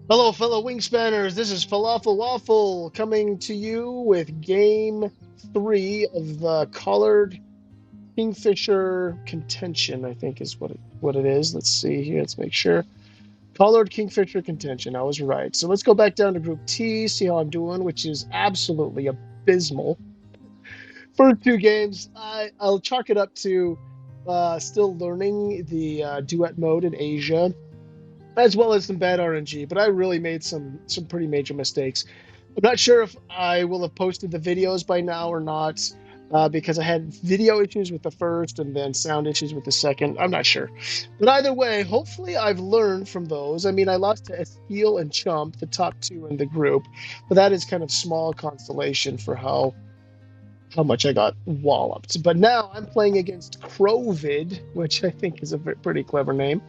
Hello, fellow Wingspanners. This is Falafel Waffle coming to you with game three of the collared kingfisher contention, I think is what it is. Let's see here. Let's make sure. Collared kingfisher contention. I was right. So let's go back down to Group T, see how I'm doing, which is absolutely abysmal. First two games, I'll chalk it up to still learning the duet mode in Asia as well as some bad RNG, but I really made some pretty major mistakes. I'm not sure if I will have posted the videos by now or not, because I had video issues with the first and then sound issues with the second. I'm not sure. But either way, hopefully I've learned from those. I mean, I lost to Esteal and Chump, the top two in the group, but that is kind of small consolation for how much I got walloped. But now I'm playing against Crovid, which I think is a pretty clever name.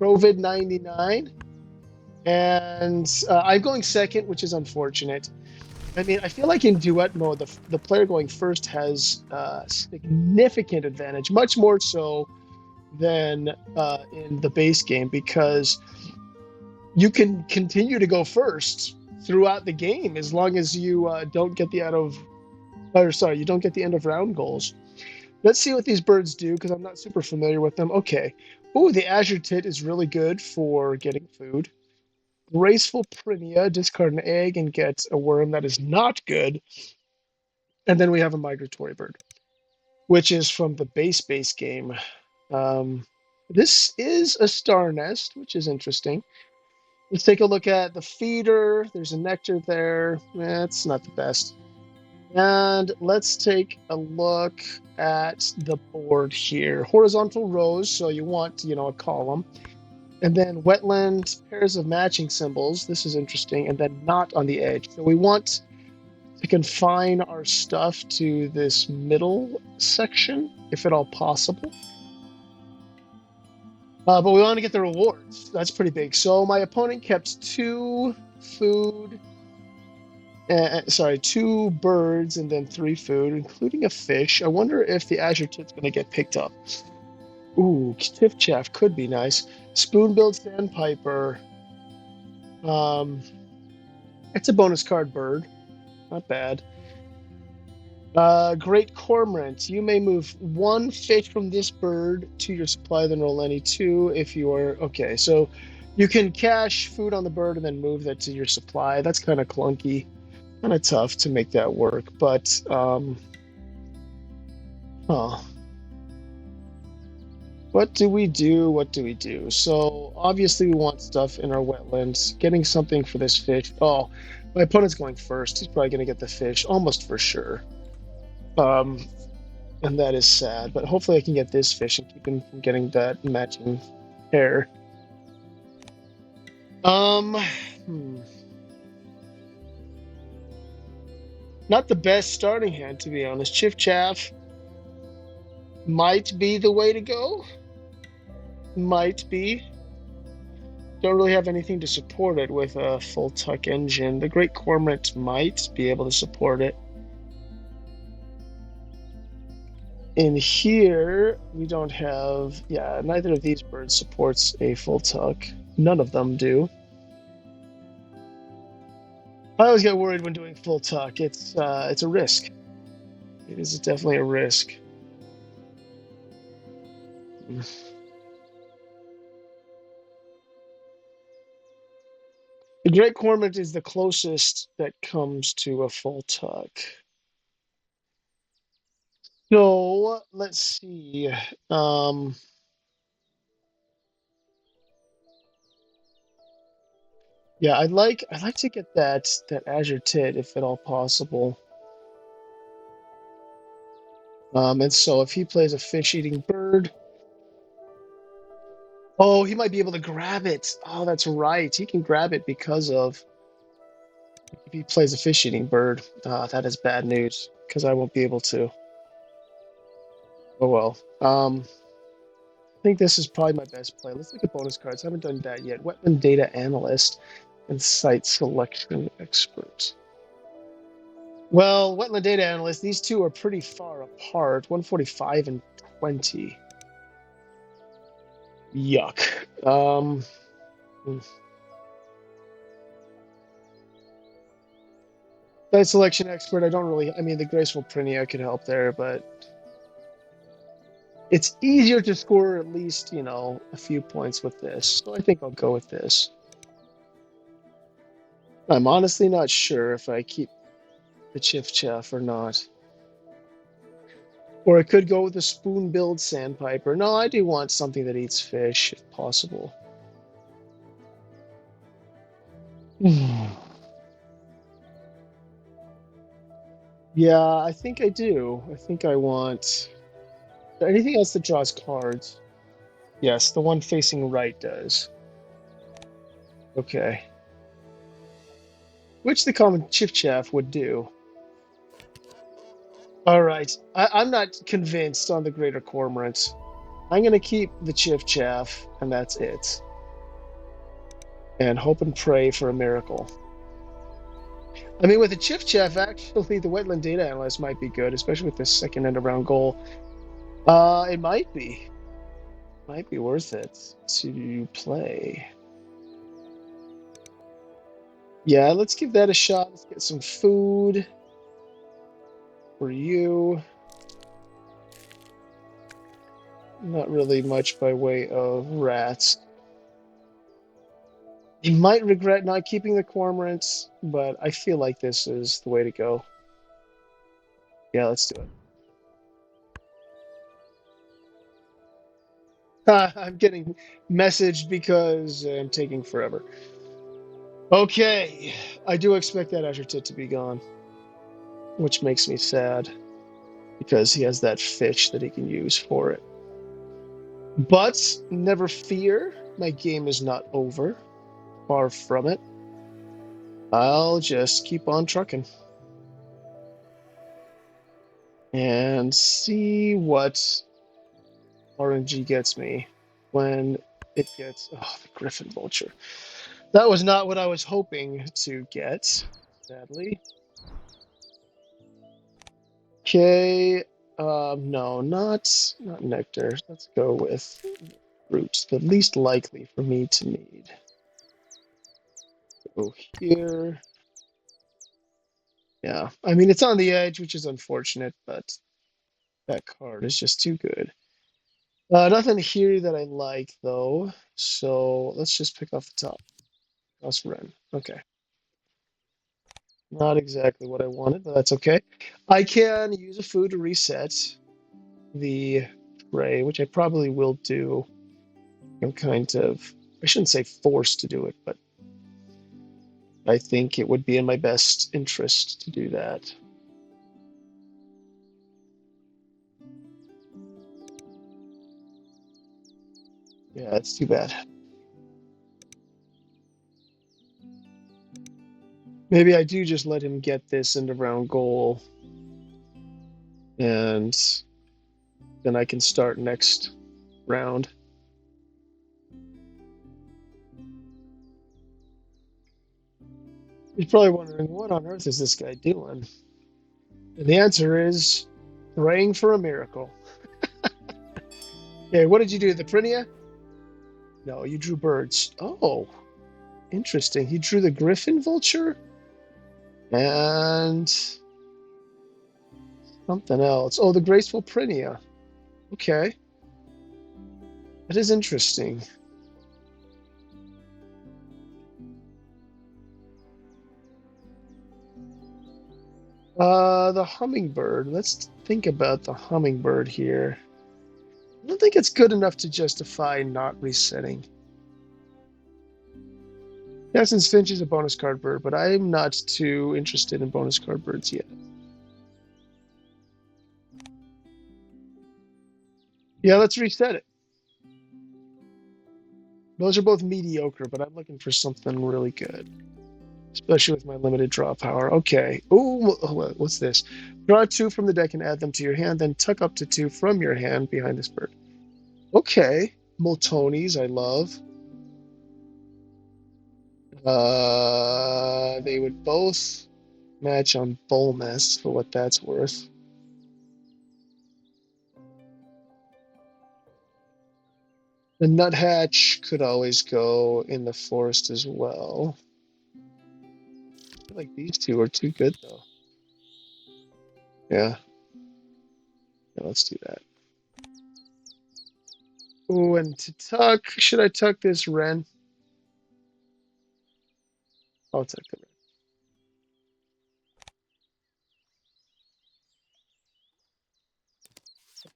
Crovid 99. And I'm going second, which is unfortunate. I mean, I feel like in duet mode, the player going first has significant advantage, much more so than in the base game, because you can continue to go first throughout the game as long as you don't get the you don't get the end of round goals. Let's see what these birds do because I'm not super familiar with them. Okay. Ooh, the azure tit is really good for getting food. Graceful Primia, discard an egg and get a worm that is not good. And then we have a migratory bird, which is from the base game. Um, this is a star nest, which is interesting. Let's take a look at the feeder. There's a nectar there. That's not the best. And let's take a look at the board here. Horizontal rows, so you want, a column. And then wetland pairs of matching symbols. This is interesting. And then not on the edge. So we want to confine our stuff to this middle section, if at all possible. But we want to get the rewards. That's pretty big. So my opponent kept two food. Sorry, two birds and then three food, including a fish. I wonder if the azure tit's going to get picked up. Ooh, ChiffChaff could be nice. Spoon-billed sandpiper. Um, it's a bonus card bird. Not bad. Great cormorant. You may move one fish from this bird to your supply, then roll any two if you are. Okay, so you can cache food on the bird and then move that to your supply. That's kind of clunky, kind of tough to make that work. But, oh, what do we do? What do we do? So obviously we want stuff in our wetlands. Getting something for this fish. Oh, my opponent's going first. He's probably going to get the fish, almost for sure. Um, and that is sad. But hopefully I can get this fish and keep him from getting that matching pair. Um, hmm. Not the best starting hand, to be honest. ChiffChaff might be the way to go. Might be. Don't really have anything to support it with a full tuck engine. The Great Cormorant might be able to support it. In here, we don't have, yeah, neither of these birds supports a full tuck. None of them do. I always get worried when doing full tuck. It's a risk. It is definitely a risk. The Great Cormorant is the closest that comes to a full tuck. So let's see. Um, yeah, I'd like to get that Azure Tit if at all possible. And so if he plays a fish-eating bird, oh, he might be able to grab it. Oh, that's right. He can grab it because of if he plays a fish-eating bird. That is bad news because I won't be able to. Oh well. I think this is probably my best play. Let's look at bonus cards. I haven't done that yet. Wetland Data Analyst and Site Selection Expert. Well, Wetland Data Analyst, these two are pretty far apart. 145 and 20. Yuck. Site selection expert, I don't really, I mean, the graceful Prinia could help there, but it's easier to score at least, you know, a few points with this. So I think I'll go with this. I'm honestly not sure if I keep the ChiffChaff or not. Or I could go with the spoon-billed sandpiper. No, I do want something that eats fish, if possible. Yeah, I think I do. I think I want anything else that draws cards. Yes, the one facing right does. Okay. Which the common ChiffChaff would do. All right. I'm not convinced on the greater cormorants. I'm going to keep the ChiffChaff, and that's it. And hope and pray for a miracle. I mean, with the ChiffChaff, actually, the wetland data analyst might be good, especially with this second end around goal. It might be. Might be worth it to play. Yeah, let's give that a shot. Let's get some food for you. Not really much by way of rats. You might regret not keeping the cormorants, but I feel like this is the way to go. Yeah, let's do it. I'm getting messaged because I'm taking forever. Okay, I do expect that Azure Tit to be gone, which makes me sad because he has that fish that he can use for it. But never fear, my game is not over. Far from it. I'll just keep on trucking and see what RNG gets me when it gets. Oh, the Griffin Vulture. That was not what I was hoping to get, sadly. Okay, no, not nectar. Let's go with fruits, the least likely for me to need. Go here. Yeah, I mean, it's on the edge, which is unfortunate, but that card is just too good. Nothing here that I like, though, so let's just pick off the top. Let's run. Okay. Not exactly what I wanted, but that's okay. I can use a food to reset the tray, which I probably will do. I'm kind of, I shouldn't say forced to do it, but I think it would be in my best interest to do that. Yeah, it's too bad. Maybe I do just let him get this into round goal, and then I can start next round. He's probably wondering, what on earth is this guy doing? And the answer is praying for a miracle. Okay, what did you do? The Prinia? No, you drew birds. Oh, interesting. He drew the Griffin Vulture and something else. Oh, the Graceful Prinia. Okay. That is interesting. The hummingbird. Let's think about the hummingbird here. I don't think it's good enough to justify not resetting. Jason's Finch is a bonus card bird, but I'm not too interested in bonus card birds yet. Yeah, let's reset it. Those are both mediocre, but I'm looking for something really good, especially with my limited draw power. Okay. Ooh, what's this? Draw 2 from the deck and add them to your hand, then tuck up to 2 from your hand behind this bird. Okay. Moltonis, I love. They would both match on Bulmas for what that's worth. The Nuthatch could always go in the forest as well. feel like these two are too good though. Yeah. Yeah, let's do that. Oh, and to tuck, should I tuck this wren? I'll tuck the wren.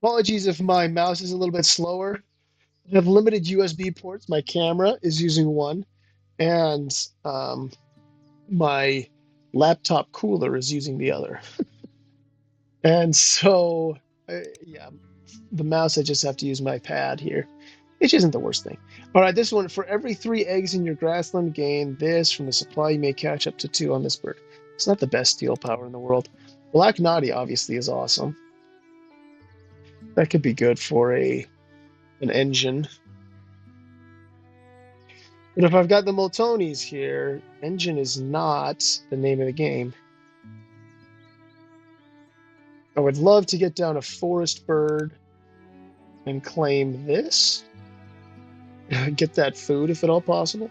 Apologies if my mouse is a little bit slower. I have limited USB ports. My camera is using one, and my laptop cooler is using the other. And so, yeah, the mouse, I just have to use my pad here, which isn't the worst thing. All right, this one, for every 3 eggs in your grassland, gain this from the supply. You may catch up to 2 on this bird. It's not the best steel power in the world. Black Naughty obviously is awesome. That could be good for an engine. But if I've got the Moltonis here, engine is not the name of the game. I would love to get down a forest bird and claim this. Get that food if at all possible.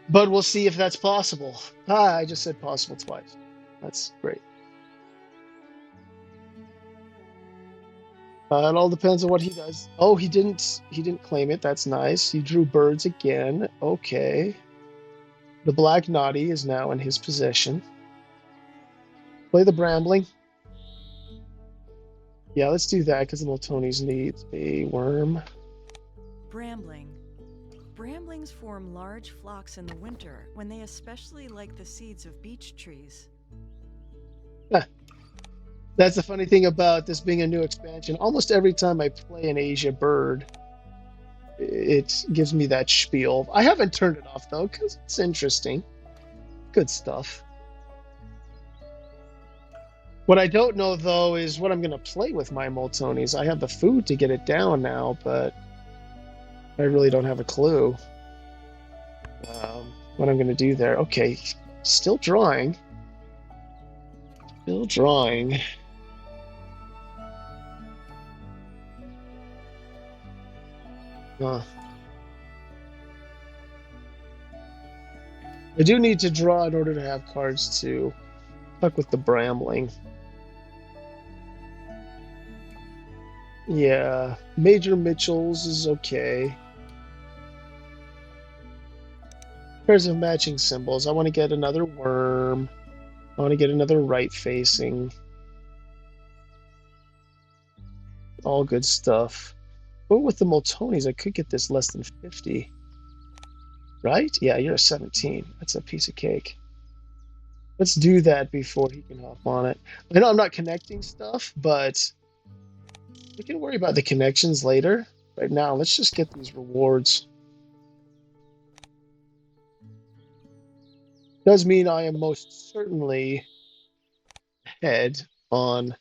But we'll see if that's possible. Ah, I just said possible twice. That's great. It all depends on what he does. Oh, he didn't claim it. That's nice. He drew birds again. Okay. The Black Naughty is now in his possession. Play the Brambling. Yeah, let's do that because the Moltonis needs a worm. Brambling. Bramblings form large flocks in the winter when they especially like the seeds of beech trees. That's the funny thing about this being a new expansion. Almost every time I play an Asia bird, it gives me that spiel. I haven't turned it off though because it's interesting. Good stuff. What I don't know though is what I'm going to play with my Moltonis. I have the food to get it down now, but I really don't have a clue what I'm going to do there. Okay, still drawing. Still drawing. I do need to draw in order to have cards to fuck with the Brambling. Yeah, Major Mitchell's is okay. Pairs of matching symbols. I want to get another worm. I want to get another right facing. All good stuff. But with the Moltonis, I could get this less than 50. Right? Yeah, you're a 17. That's a piece of cake. Let's do that before he can hop on it. I know I'm not connecting stuff, but we can worry about the connections later. Right now, let's just get these rewards. Does mean I am most certainly ahead on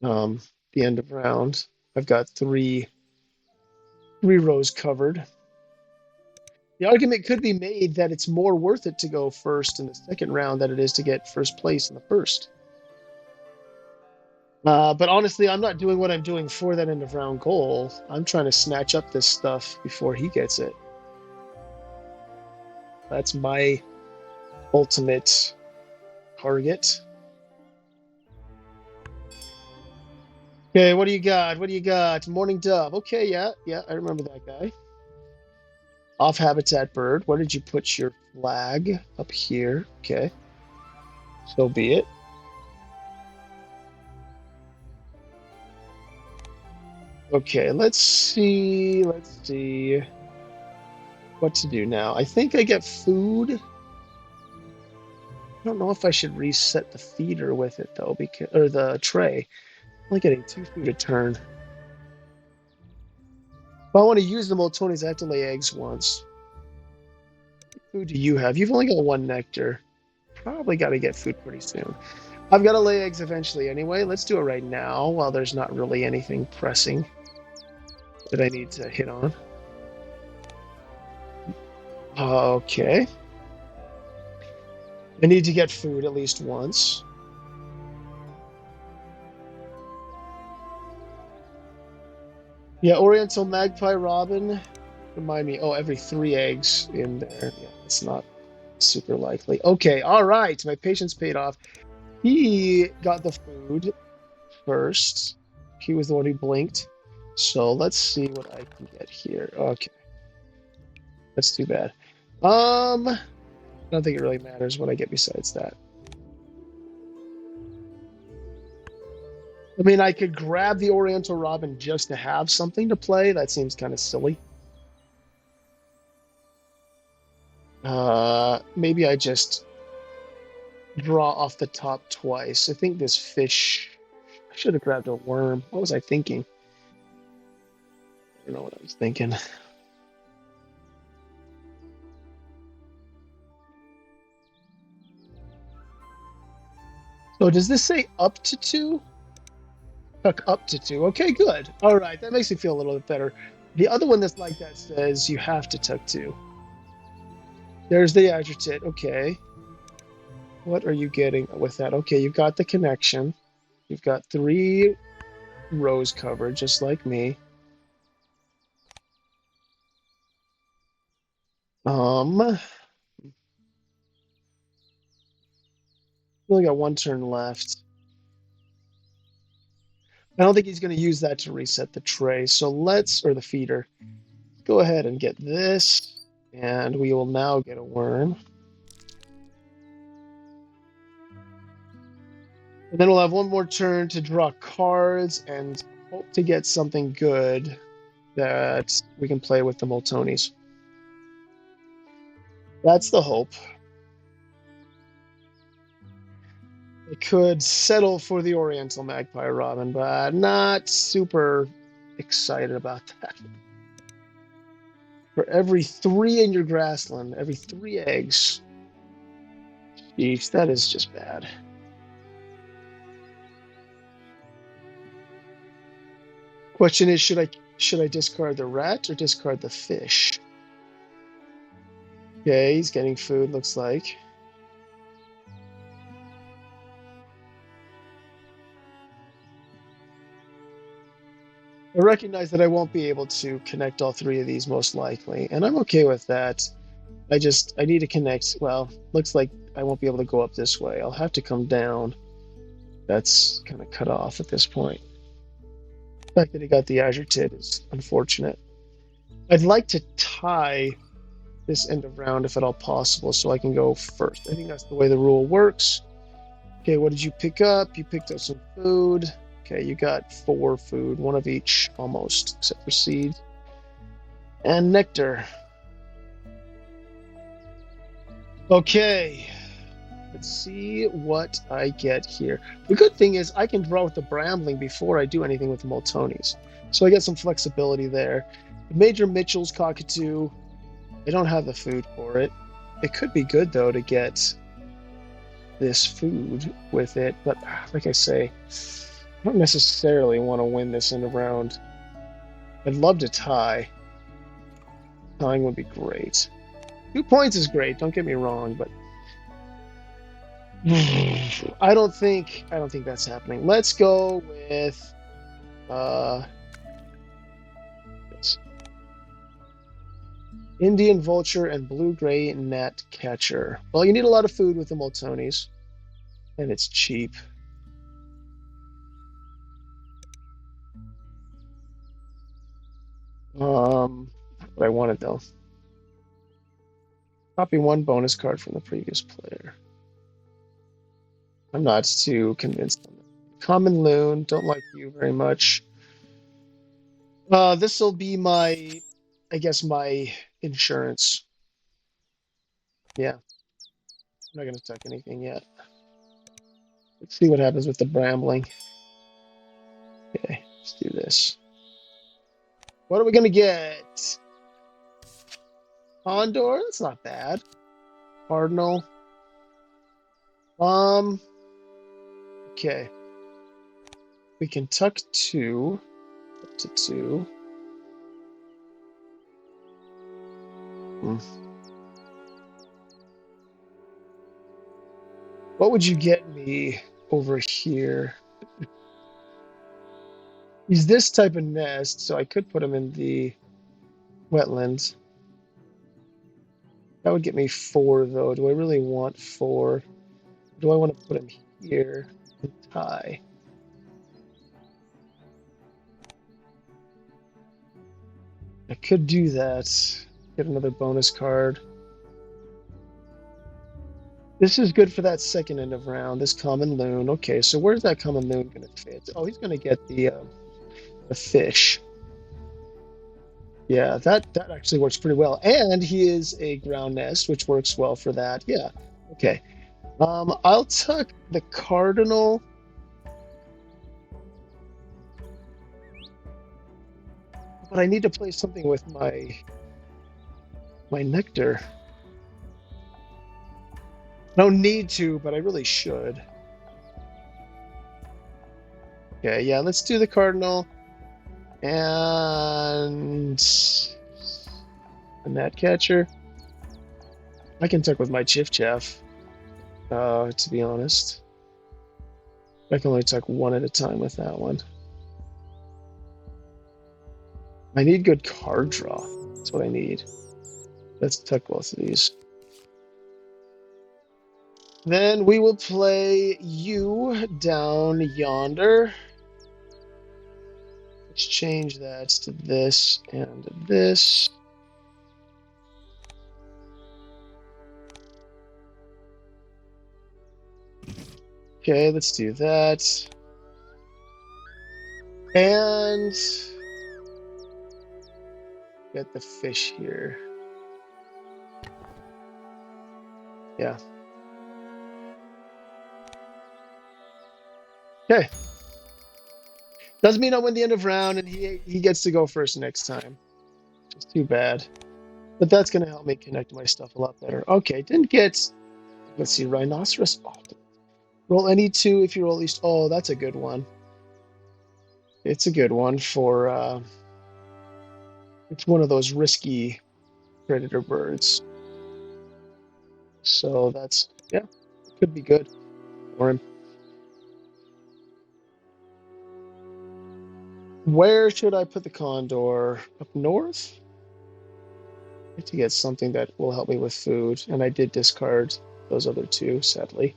the end of round. I've got three rows covered. The argument could be made that it's more worth it to go first in the second round than it is to get first place in the first. But honestly, I'm not doing what I'm doing for that end of round goal. I'm trying to snatch up this stuff before he gets it. That's my ultimate target. Okay, what do you got? What do you got? Morning Dove. Okay, yeah, I remember that guy. Off habitat bird. Where did you put your flag? Up here. Okay. So be it. Okay, let's see what to do now. I think I get food. I don't know if I should reset the feeder with it though, because or the tray. I'm only getting 2 food a turn. If I want to use the Moltonis, I have to lay eggs once. What food do you have? You've only got 1 nectar. Probably got to get food pretty soon. I've got to lay eggs eventually anyway. Let's do it right now while there's not really anything pressing that I need to hit on. Okay. I need to get food at least once. Yeah, Oriental Magpie Robin. Remind me. Oh, every 3 eggs in there. Yeah, it's not super likely. Okay, all right. My patience paid off. He got the food first. He was the one who blinked. So let's see what I can get here. Okay, that's too bad. I don't think it really matters what I get besides that. I mean, I could grab the Oriental Robin just to have something to play. That seems kind of silly. Maybe I just draw off the top twice. I think this fish. I should have grabbed a worm. What was I thinking? I don't know what I was thinking. So does this say up to two? Tuck up to two. Okay, good. All right, that makes me feel a little bit better. The other one that's like that says you have to tuck two. There's the adjutant. Okay. What are you getting with that? Okay, you've got the connection. You've got 3 rows covered, just like me. We only got 1 turn left. I don't think he's going to use that to reset the tray. So let's, or the feeder, go ahead and get this, and we will now get a worm. And then we'll have 1 more turn to draw cards and hope to get something good that we can play with the Moltonis. That's the hope. I could settle for the Oriental Magpie Robin, but not super excited about that. For every 3 in your grassland, every 3 eggs. Jeez, that is just bad. Question is, should I discard the rat or discard the fish? Okay, he's getting food, looks like. I recognize that I won't be able to connect all 3 of these most likely, and I'm okay with that. I need to connect. Well, looks like I won't be able to go up this way. I'll have to come down. That's kind of cut off at this point. The fact that he got the Azure Tit is unfortunate. I'd like to tie this end of round if at all possible so I can go first. I think that's the way the rule works. Okay, what did you pick up? You picked up some food. Okay, you got 4 food, 1 of each almost, except for seeds. And nectar. Okay, let's see what I get here. The good thing is I can draw with the Brambling before I do anything with the Moltonis. So I get some flexibility there. Major Mitchell's Cockatoo. I don't have the food for it. It could be good, though, to get this food with it. But like I say, I don't necessarily want to win this in a round. I'd love to tie. Tying would be great. 2 points is great, don't get me wrong, but I don't think that's happening. Let's go with Indian Vulture and Blue-Gray Gnat Catcher. Well, you need a lot of food with the Moltonis, and it's cheap. What I wanted though. Copy 1 bonus card from the previous player. I'm not too convinced on that. Common Loon, don't like you very much. This will be my, I guess, my insurance. Yeah. I'm not going to tuck anything yet. Let's see what happens with the Brambling. Okay, let's do this. What are we going to get? Condor? That's not bad. Cardinal. Okay. We can tuck 2 up to 2. What would you get me over here? He's this type of nest, so I could put him in the wetlands. That would get me 4, though. Do I really want 4? Do I want to put him here and tie? I could do that. Get another bonus card. This is good for that second end of round. This common loon. Okay, so where's that common loon going to fit? Oh, he's going to get the fish. Yeah, that actually works pretty well. And he is a ground nest, which works well for that. Yeah. Okay. I'll tuck the cardinal. But I need to play something with my nectar. I don't need to, but I really should. Okay, yeah, let's do the cardinal and the gnatcatcher. I can tuck with my ChiffChaff, to be honest. I can only tuck one at a time with that one. I need good card draw. That's what I need. Let's tuck both of these. Then we will play you down yonder. Let's change that to this and this. Okay, let's do that. And get the fish here. Yeah. Okay. Doesn't mean I win the end of round, and he gets to go first next time. It's too bad. But that's going to help me connect my stuff a lot better. Okay, didn't get... Let's see, Rhinoceros. Oh, roll any 2 if you roll at least... Oh, that's a good one. It's a good one for... it's one of those risky predator birds. So that's... Yeah, could be good for him. Where should I put the condor? Up north? I need to get something that will help me with food, and I did discard those other 2, sadly.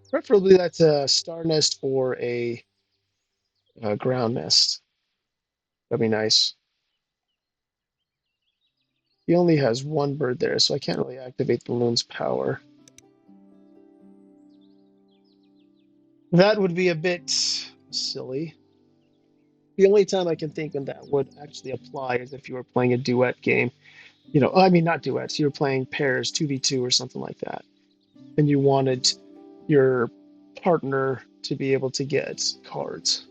Preferably that's a star nest or a ground nest. That'd be nice. He only has 1 bird there, so I can't really activate the loon's power. That would be a bit silly. The only time I can think of that would actually apply is if you were playing a duet game. You know, I mean, not duets. You were playing pairs, 2v2 or something like that. And you wanted your partner to be able to get cards.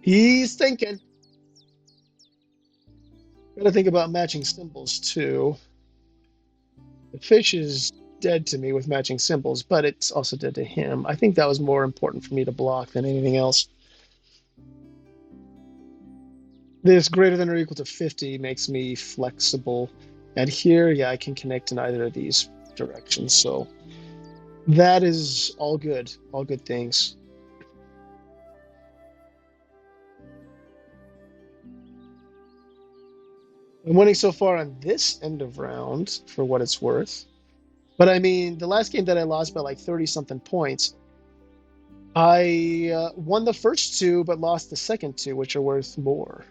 He's thinking. Gotta think about matching symbols too. The fish is dead to me with matching symbols, but it's also dead to him. I think that was more important for me to block than anything else. This greater than or equal to 50 makes me flexible. And here, yeah, I can connect in either of these directions. So that is all good things. I'm winning so far on this end of round for what it's worth. But I mean, the last game that I lost by like 30 something points, I won the first 2, but lost the second 2, which are worth more.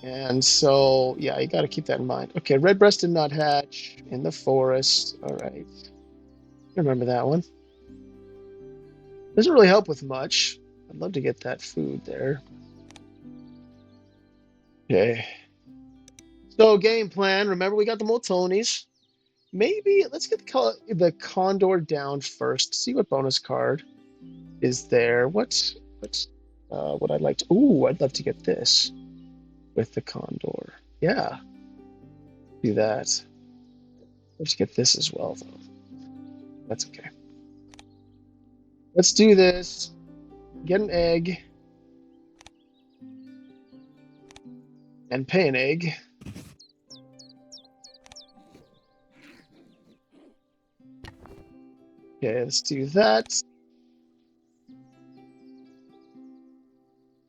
And so, yeah, you got to keep that in mind. Okay, red-breasted nuthatch in the forest. All right. Remember that one. Doesn't really help with much. I'd love to get that food there. Okay. So, game plan. Remember, we got the Moltonis. Maybe let's get the condor down first. See what bonus card is there. What's what I'd like to... Ooh, I'd love to get this with the condor. Yeah. Do that. Let's get this as well, though. That's okay. Let's do this. Get an egg. And pay an egg. Okay, let's do that.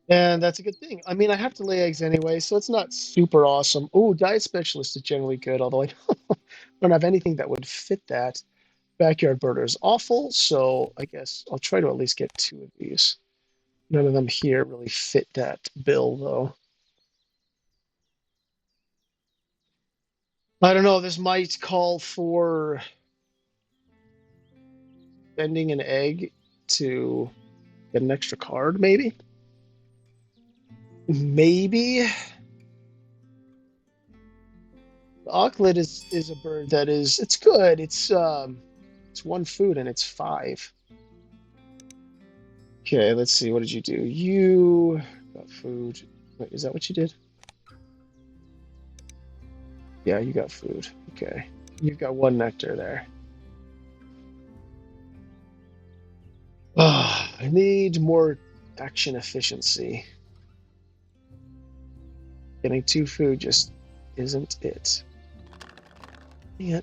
And that's a good thing. I mean, I have to lay eggs anyway, so it's not super awesome. Oh, diet specialist is generally good, although I don't have anything that would fit that. Backyard burger is awful, so I guess I'll try to at least get 2 of these. None of them here really fit that bill, though. I don't know. This might call for spending an egg to get an extra card, maybe. Maybe the auklet is a bird that is it's good. It's 1 food and it's 5. Okay, let's see. What did you do? You got food. Wait, is that what you did? Yeah, you got food. Okay. You've got 1 nectar there. I need more action efficiency. Getting 2 food just isn't it. Yeah.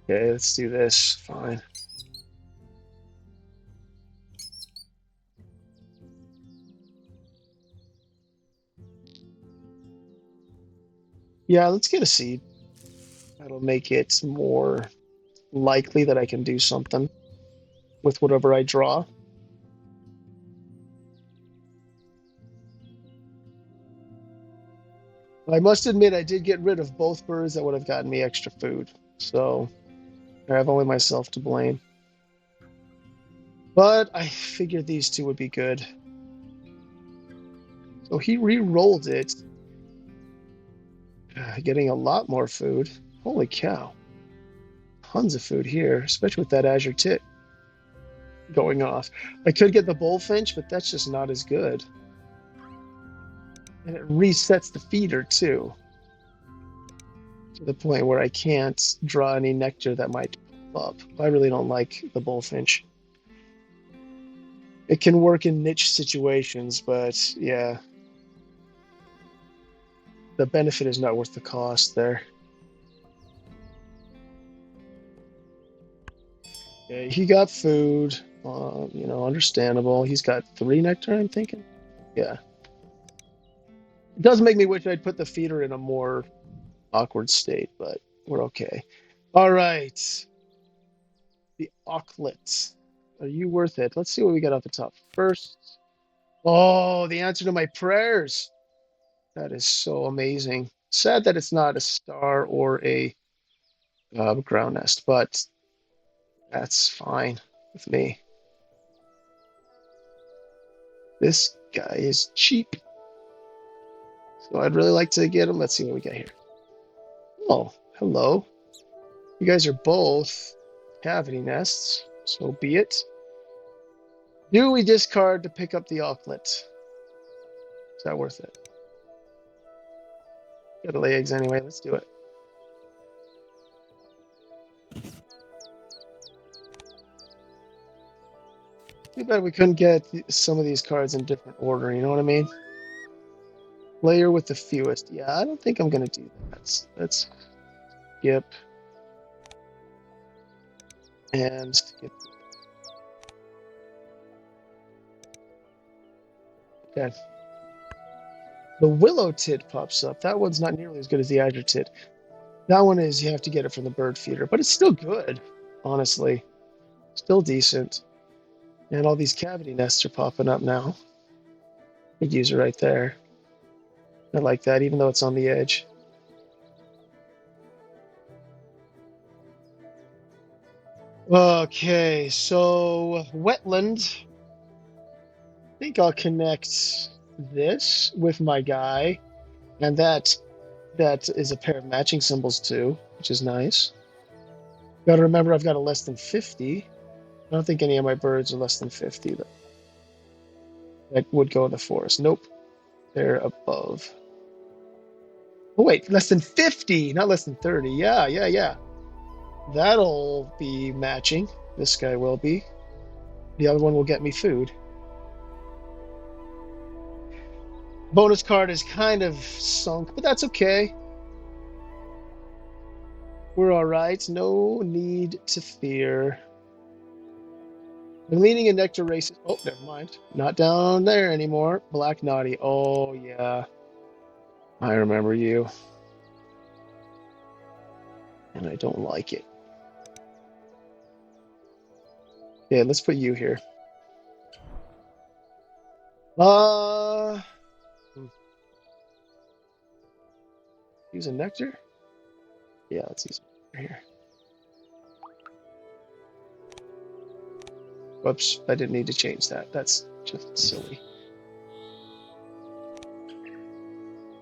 Okay, let's do this. Fine. Yeah, let's get a seed. That'll make it more likely that I can do something with whatever I draw. I must admit, I did get rid of both birds that would have gotten me extra food. So I have only myself to blame. But I figured these 2 would be good. So he re-rolled it, getting a lot more food. Holy cow. Tons of food here, especially with that azure tit going off. I could get the bullfinch, but that's just not as good. And it resets the feeder too, to the point where I can't draw any nectar that might pop up. I really don't like the bullfinch. It can work in niche situations, but yeah, the benefit is not worth the cost there. Yeah, he got food, understandable. He's got 3 nectar, I'm thinking. Yeah. It does make me wish I'd put the feeder in a more awkward state, but we're okay. All right. The auklet. Are you worth it? Let's see what we got off the top first. Oh, the answer to my prayers. That is so amazing. Sad that it's not a star or a ground nest, but that's fine with me. This guy is cheap. So I'd really like to get him. Let's see what we got here. Oh, hello. You guys are both cavity nests, so be it. Do we discard to pick up the auklet? Is that worth it? Gotta lay eggs anyway. Let's do it. Too bad we couldn't get some of these cards in different order, you know what I mean? Player with the fewest. Yeah, I don't think I'm gonna do that. Let's skip. And skip. Okay. The willow tit pops up. That one's not nearly as good as the azure tit. That one is, you have to get it from the bird feeder, but it's still good, honestly. Still decent. And all these cavity nests are popping up now. Could use it right there. I like that, even though it's on the edge. Okay, so wetland. I think I'll connect this with my guy, and that is a pair of matching symbols too, which is nice. Got to remember I've got a less than 50. I don't think any of my birds are less than 50 though. That would go in the forest. Nope, they're above. Oh wait, less than 50, not less than 30. Yeah. That'll be matching. This guy will be. The other one will get me food. Bonus card is kind of sunk, but that's okay. We're all right. No need to fear. I'm leaning in nectar races. Oh, never mind. Not down there anymore. Black Naughty. Oh, yeah. I remember you. And I don't like it. Yeah, let's put you here. Uh, use a nectar? Yeah, let's use a nectar here. Whoops, I didn't need to change that. That's just silly.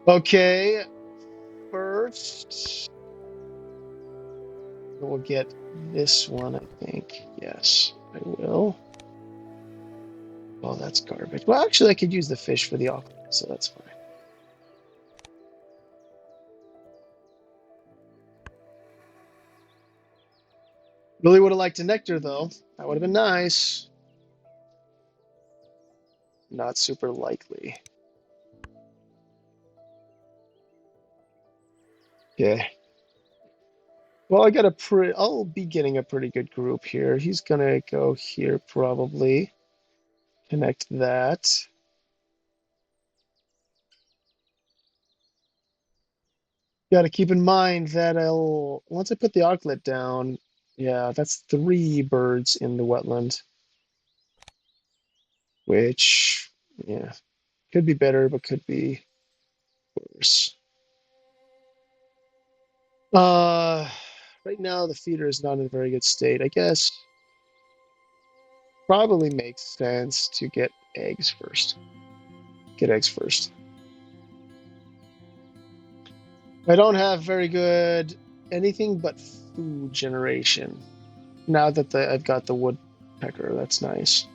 Okay, first we'll get this one, I think. Yes, I will. Oh, that's garbage. Well, actually, I could use the fish for the aqua, so that's fine. Really would have liked a nectar, though. That would have been nice. Not super likely. Okay. Well, I got a pretty. I'll be getting a pretty good group here. He's gonna go here probably. Connect that. Got to keep in mind that once I put the auklet down, yeah, that's 3 birds in the wetland, which, yeah, could be better, but could be worse. Right now the feeder is not in a very good state. I guess probably makes sense to get eggs first. Get eggs first. I don't have very good anything but food generation. Now that I've got the woodpecker, that's nice.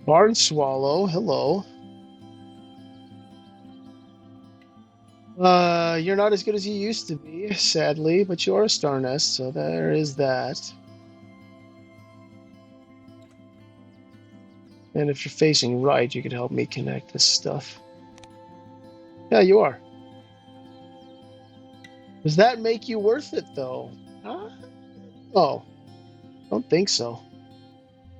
Barn swallow, hello. You're not as good as you used to be, sadly, but you are a star nest, so there is that. And if you're facing right, you could help me connect this stuff. Yeah, you are. Does that make you worth it, though? Oh, don't think so.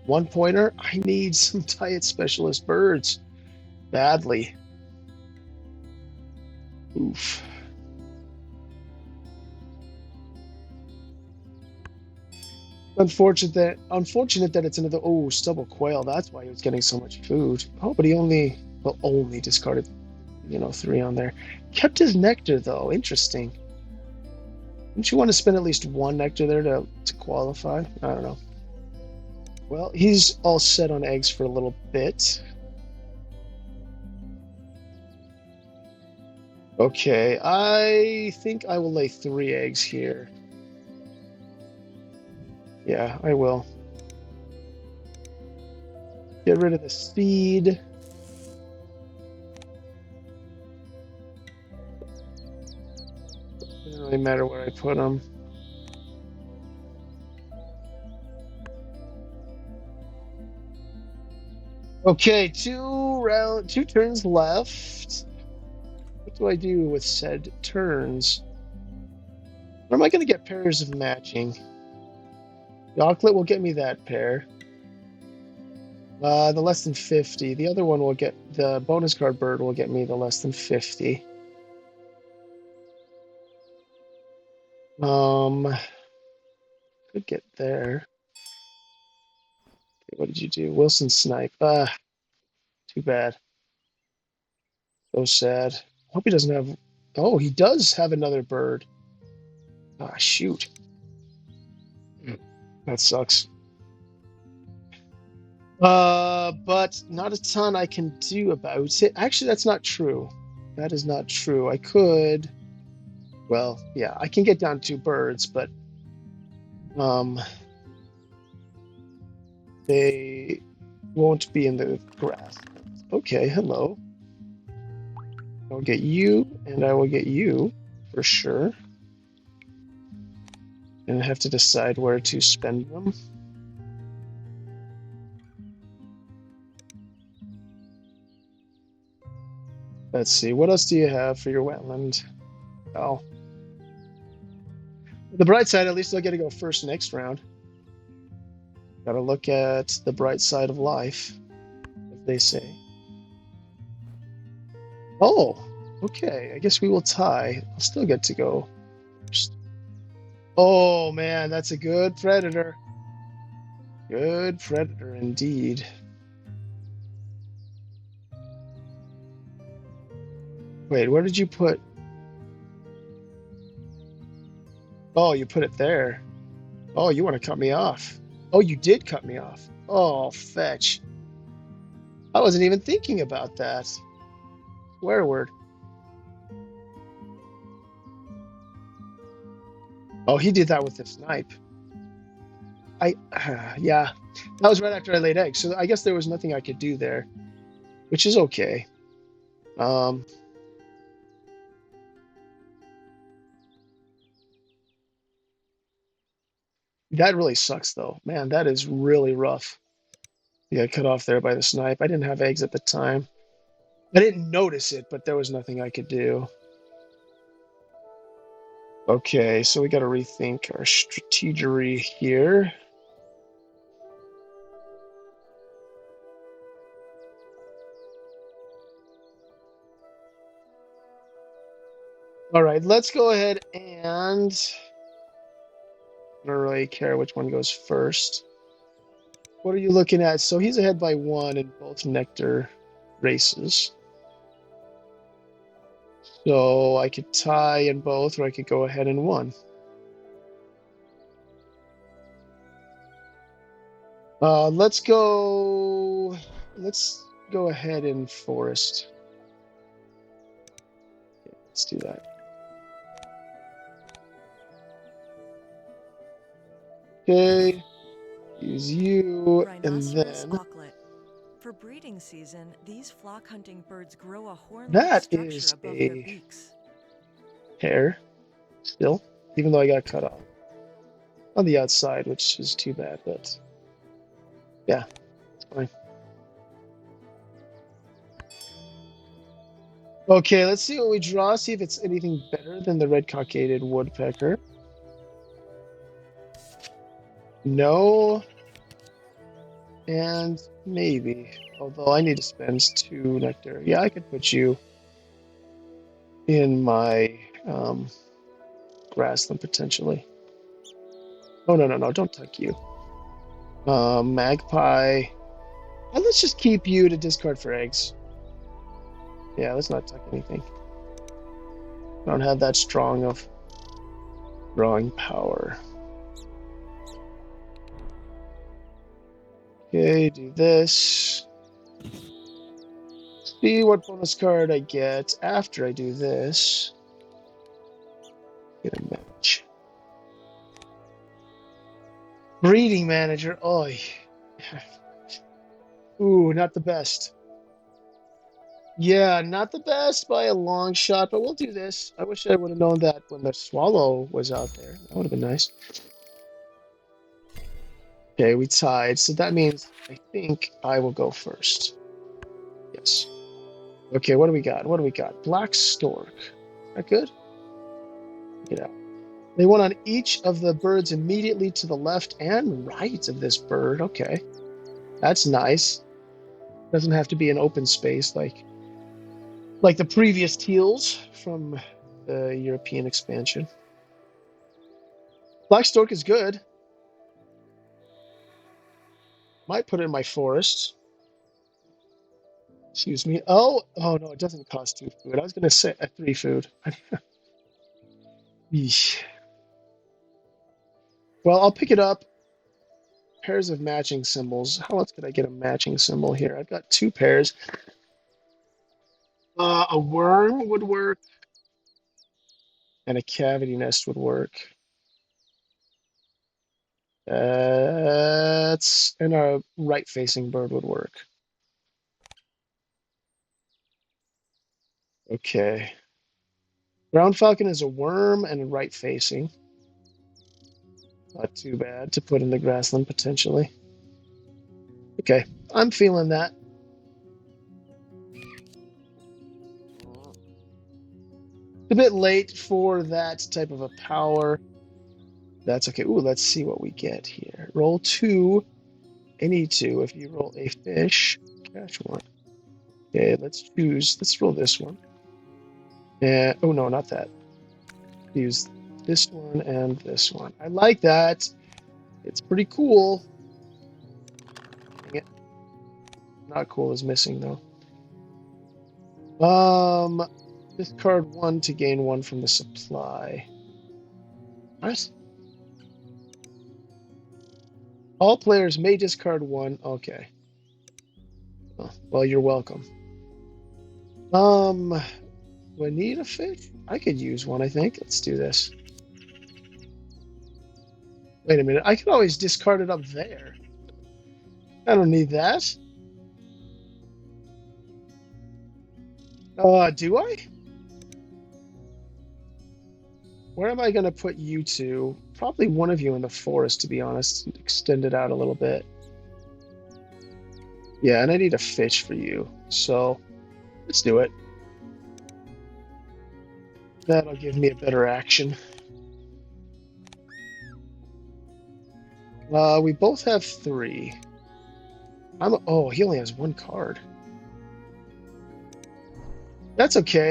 1 pointer? I need some diet specialist birds. Badly. Oof. Unfortunate that it's another stubble quail. That's why he was getting so much food. Oh, but he only discarded 3 on there. Kept his nectar though. Interesting. Don't you want to spend at least 1 nectar there to qualify? I don't know. Well, he's all set on eggs for a little bit. Okay, I think I will lay 3 eggs here. Yeah, I will. Get rid of the seed. Doesn't really matter where I put them. Okay, 2 turns left. What do I do with said turns? Or am I going to get pairs of matching? The auklet will get me that pair. The less than 50. The other one will get the bonus card bird will get me the less than 50. Could get there. Okay, what did you do? Wilson snipe. Too bad. So sad. Hope he doesn't have. Oh, he does have another bird. Shoot. That sucks. But not a ton I can do about it. Actually, that's not true. That is not true. I could. Well, yeah, I can get down 2 birds, but they won't be in the grass. Okay, hello. I'll get you, and I will get you for sure. And I have to decide where to spend them. Let's see, what else do you have for your wetland? Oh. The bright side, at least I'll get to go first next round. Gotta look at the bright side of life, as they say. Oh, okay. I guess we will tie. I'll still get to go first. Oh, man, that's a good predator. Good predator indeed. Wait, where did you put? Oh, you put it there. Oh, you want to cut me off. Oh, you did cut me off. Oh, fetch. I wasn't even thinking about that. Swear word. Oh, he did that with the snipe. Yeah, that was right after I laid eggs. So I guess there was nothing I could do there, which is okay. Um, that really sucks though. Man, that is really rough. Yeah, cut off there by the snipe. I didn't have eggs at the time. I didn't notice it, but there was nothing I could do. Okay, so we got to rethink our strategery here. All right, let's go ahead and I don't really care which one goes first. What are you looking at? So he's ahead by 1 in both nectar races. So I could tie in both, or I could go ahead in one. Let's go. Let's go ahead in forest. Yeah, let's do that. Okay. Use you, and Rhinoceros then auklet. For breeding season, these flock hunting birds grow a horn-like that structure is above their a beaks. hair still, even though I got cut off on the outside, which is too bad, but yeah, it's fine. Okay, let's see what we draw, see if it's anything better than the red cockaded woodpecker. No, and maybe. Although I need to spend 2 nectar. Yeah, I could put you in my grassland potentially. Oh, no, don't tuck you. Magpie. And let's just keep you to discard for eggs. Yeah, let's not tuck anything. I don't have that strong of drawing power. Okay, do this. See what bonus card I get after I do this. Get a match. Breeding manager. Oh, ooh, not the best. Yeah, not the best by a long shot, but we'll do this. I wish I would have known that when the swallow was out there. That would have been nice. Okay, we tied, so that means I think I will go first. Yes. Okay, what do we got? What do we got? Black stork. Is that good? Get out. They went on each of the birds immediately to the left and right of this bird. Okay, that's nice. Doesn't have to be an open space like the previous teals from the European expansion. Black stork is good. Might put it in my forest. Excuse me. Oh no, it doesn't cost 2 food. I was gonna say 3 food. Yeesh. Well, I'll pick it up. Pairs of matching symbols. How else could I get a matching symbol here? I've got 2 pairs. A worm would work, and a cavity nest would work. That's and a right-facing bird would work. Okay. Ground falcon is a worm and a right-facing. Not too bad to put in the grassland potentially. Okay, I'm feeling that. It's a bit late for that type of a power. That's okay. Ooh, let's see what we get here. Roll 2. Any 2. If you roll a fish, catch 1. Okay, let's choose. Let's roll this one. And oh no, not that. Use this one and this one. I like that. It's pretty cool. Dang it. Not cool is missing though. Discard 1 to gain 1 from the supply. What? All players may discard 1. Okay. Oh, well, you're welcome. Do I need a fish? I could use one, I think. Let's do this. Wait a minute. I could always discard it up there. I don't need that. Do I? Where am I going to put you two? Probably one of you in the forest, to be honest. Extend it out a little bit. Yeah, and I need a fish for you. So, let's do it. That'll give me a better action. We both have 3. Oh, he only has 1 card. That's okay.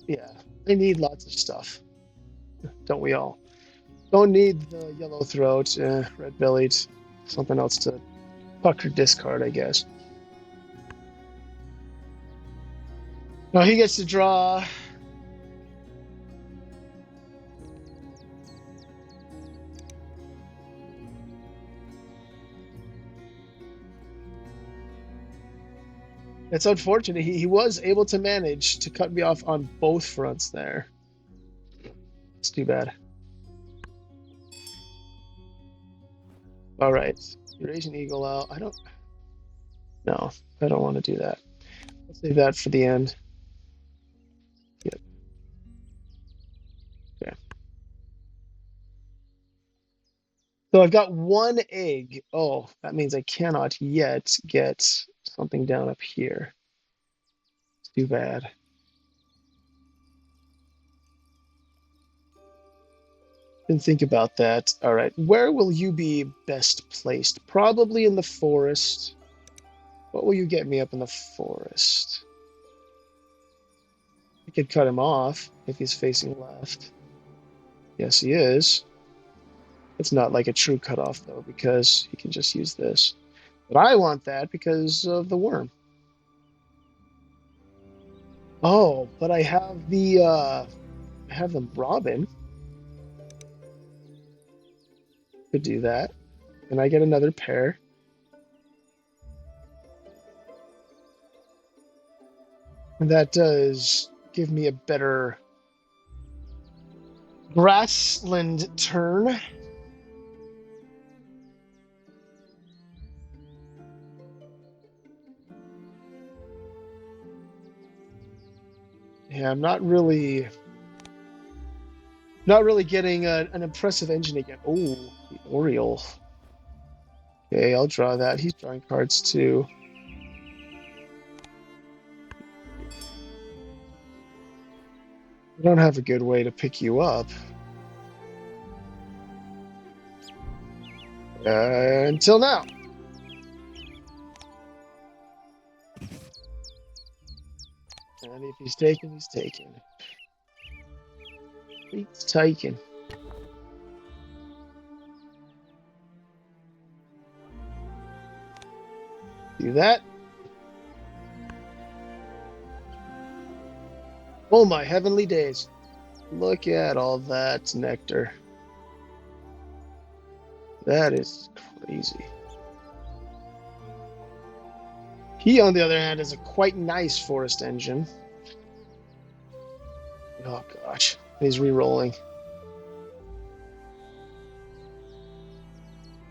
Yeah, I need lots of stuff. Don't we all? Don't need the yellow throat, red bellied, something else to pucker discard, I guess. Now he gets to draw. It's unfortunate. He was able to manage to cut me off on both fronts there. It's too bad. All right. Eurasian Eagle out. No, I don't want to do that. Let's save that for the end. Yep. Okay. So I've got 1 egg. Oh, that means I cannot yet get something down up here. It's too bad. Didn't think about that. All right. Where will you be best placed? Probably in the forest. What will you get me up in the forest? I could cut him off if he's facing left. Yes, he is. It's not like a true cutoff, though, because he can just use this. But I want that because of the worm. Oh, but I have the Robin. Could do that. And I get another pair. And that does give me a better grassland turn. Yeah, I'm not really getting an impressive engine again. Oh, the Oriole. Okay, I'll draw that. He's drawing cards too. I don't have a good way to pick you up. Until now. And if he's taken, he's taken. He's taken. Do that. Oh my heavenly days. Look at all that nectar. That is crazy. He, on the other hand, is a quite nice forest engine. Oh gosh, he's re-rolling.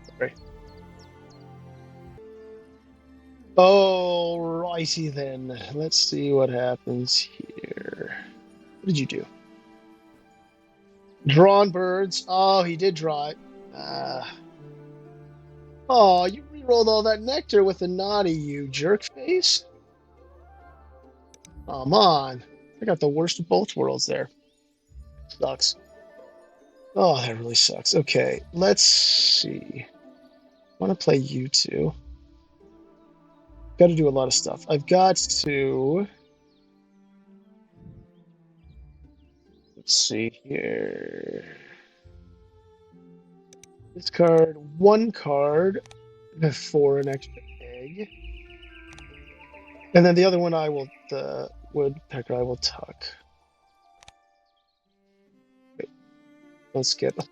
Sorry. Oh, righty then. Let's see what happens here. What did you do? Drawn birds. Oh, he did draw it. Oh, you re-rolled all that nectar with a naughty, you jerk face. Come on. I got the worst of both worlds there. Sucks. Oh, that really sucks. Okay, let's see. I want to play you two. Got to do a lot of stuff. I've got to. Let's see here. Discard one card for an extra egg. And then the other one the woodpecker I will tuck. Wait, don't skip. Of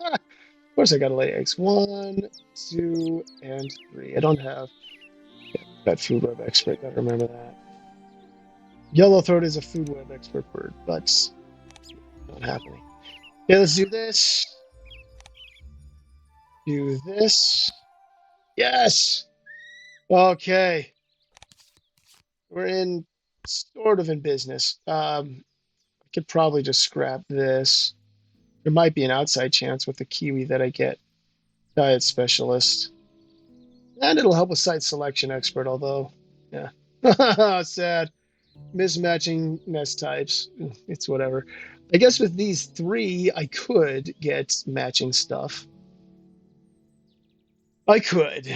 course I gotta lay eggs. 1, 2, and 3. I don't have that food web expert, gotta remember that. Yellowthroat is a food web expert bird, but not happening. Okay, let's do this. Do this. Yes! Okay. We're in sort of in business. I could probably just scrap this. There might be an outside chance with the kiwi that I get diet specialist. And it'll help with site selection expert, although, yeah. Sad. Mismatching nest types. It's whatever. I guess with these 3, I could get matching stuff. I could.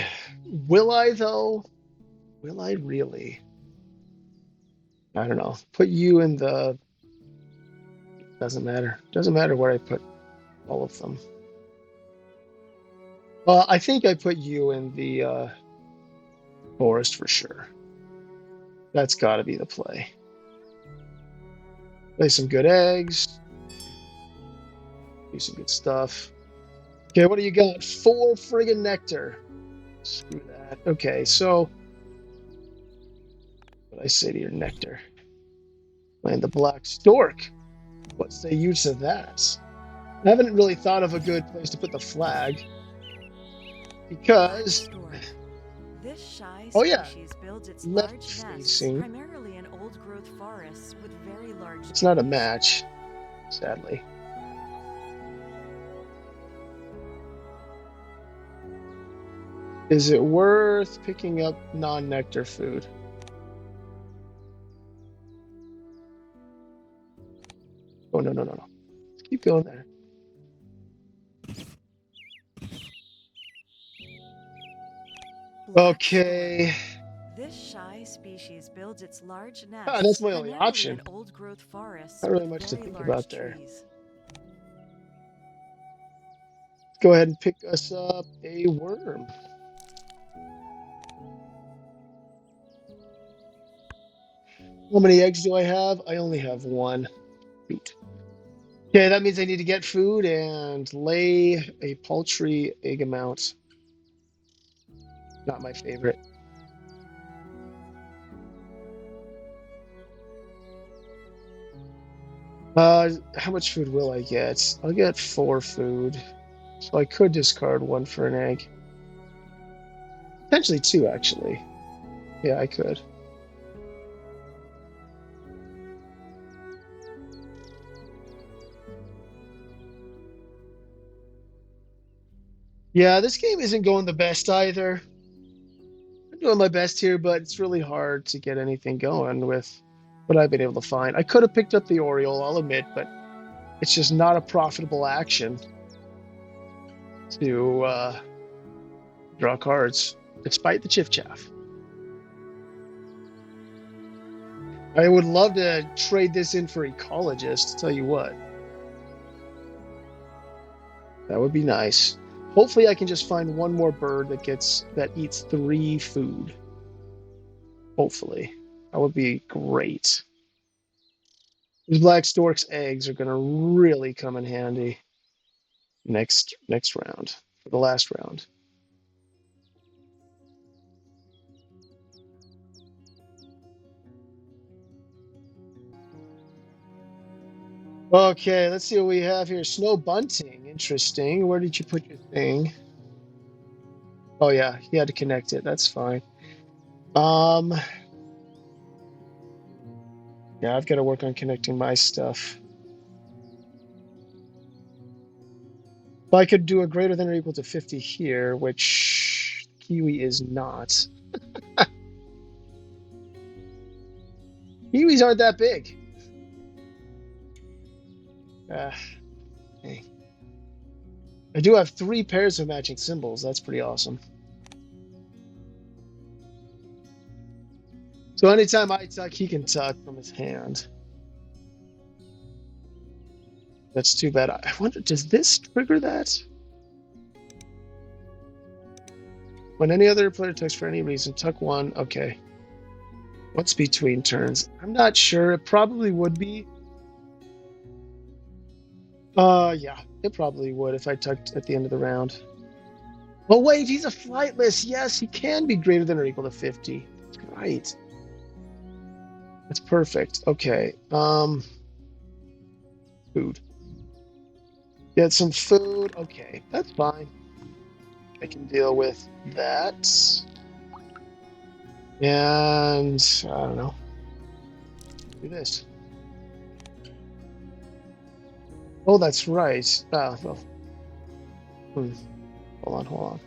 Will I, though? Will I really? I don't know. Put you in the... Doesn't matter. Doesn't matter where I put all of them. I think I put you in the forest for sure. That's got to be the play. Lay some good eggs. Do some good stuff. Okay, what do you got? 4 friggin' nectar. Screw that. Okay, so what I say to your nectar? Land the black stork. What's the use of that? I haven't really thought of a good place to put the flag because. This shy Oh yeah, species builds its left large nests facing. primarily in old-growth forests with very large trees. It's not a match, sadly. Is it worth picking up non-nectar food? Oh, no. Let's keep going there. Okay. This shy species builds its large nests That's my only option. in old-growth forests Not really with much to very think large about there. trees. Go ahead and pick us up a worm. How many eggs do I have? I only have 1. Shoot. Okay, that means I need to get food and lay a paltry egg amount. Not my favorite. How much food will I get? I'll get 4 food. So I could discard 1 for an egg. Potentially 2, actually. Yeah, I could. Yeah, this game isn't going the best either. I'm doing my best here, but it's really hard to get anything going with what I've been able to find. I could have picked up the Oriole, I'll admit, but it's just not a profitable action to draw cards, despite the ChiffChaff. I would love to trade this in for Ecologist, tell you what. That would be nice. Hopefully I can just find 1 more bird that eats 3 food. Hopefully. That would be great. These black stork's eggs are gonna really come in handy next round, for the last round. Okay, let's see what we have here. Snow bunting, interesting. Where did you put your thing? Oh yeah, you had to connect it. That's fine. Yeah, I've got to work on connecting my stuff. If I could do a greater than or equal to 50 here, which kiwi is not. Kiwis aren't that big. Dang. I do have 3 pairs of matching symbols. That's pretty awesome. So anytime I tuck, he can tuck from his hand. That's too bad. I wonder, does this trigger that? When any other player tucks for any reason, tuck 1. Okay. What's between turns? I'm not sure. It probably would be. Yeah, it probably would if I tucked at the end of the round. Oh, wait, he's a flightless. Yes, he can be greater than or equal to 50. Right. That's perfect. Okay. Food. Get some food. Okay, that's fine. I can deal with that. And I don't know. Do this. Oh, that's right. Well. Hold on.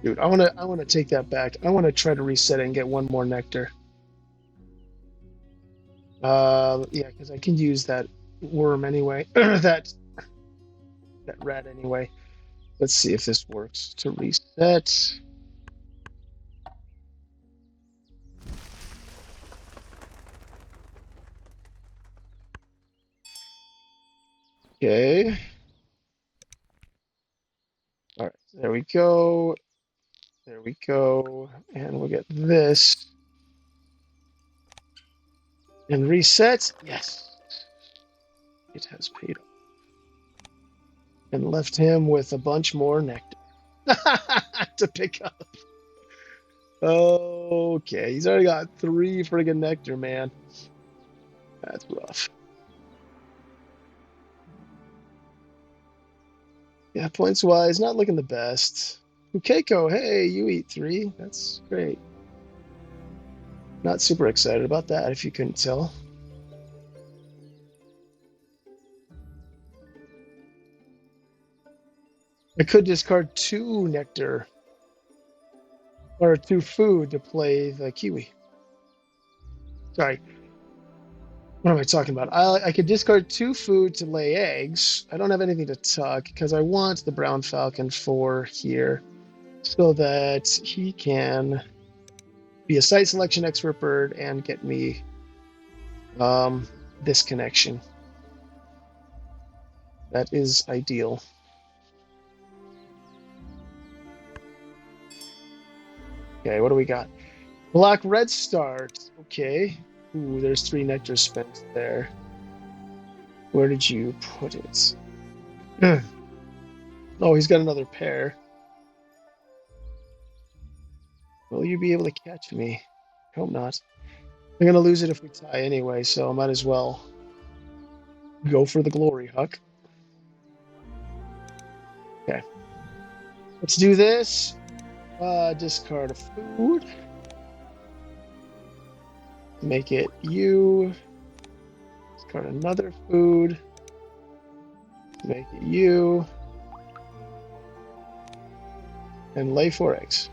Dude, I wanna take that back. I wanna try to reset it and get 1 more nectar. Yeah, because I can use that worm anyway. that rat anyway. Let's see if this works to reset. Okay. All right, there we go. There we go. And we'll get this. And reset. Yes. It has paid off. And left him with a bunch more nectar to pick up. Okay, he's already got 3 friggin' nectar, man. That's rough. Yeah, points wise, not looking the best. Keiko, hey, you eat 3. That's great. Not super excited about that, if you couldn't tell. I could discard 2 nectar or 2 food to play the kiwi. Sorry. What am I talking about? I could discard 2 food to lay eggs. I don't have anything to tuck because I want the brown falcon for here so that he can be a site selection expert bird and get me this connection. That is ideal. Okay, what do we got? Black red start. Okay. Ooh, there's 3 nectar spent there. Where did you put it? Oh, he's got another pair. Will you be able to catch me? I hope not. I'm going to lose it if we tie anyway, so I might as well go for the glory, Huck. Okay. Let's do this. Discard a food. Make it you. Discard another food. Make it you. And lay 4 eggs.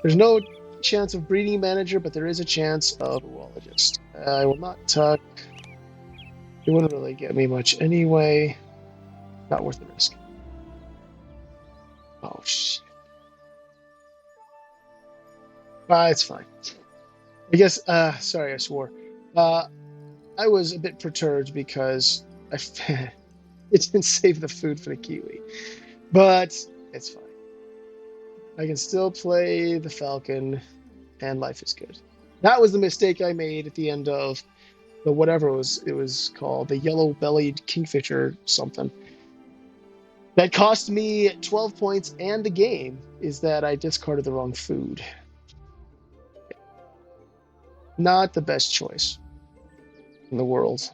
There's no chance of breeding manager, but there is a chance of zoologist. I will not tuck. It wouldn't really get me much anyway. Not worth the risk. Oh, shit. It's fine. I guess, sorry, I swore. I was a bit perturbed because it didn't save the food for the kiwi. But it's fine. I can still play the falcon, and life is good. That was the mistake I made at the end of the whatever it was called, the yellow-bellied kingfisher something. That cost me 12 points and the game, is that I discarded the wrong food. Not the best choice in the world.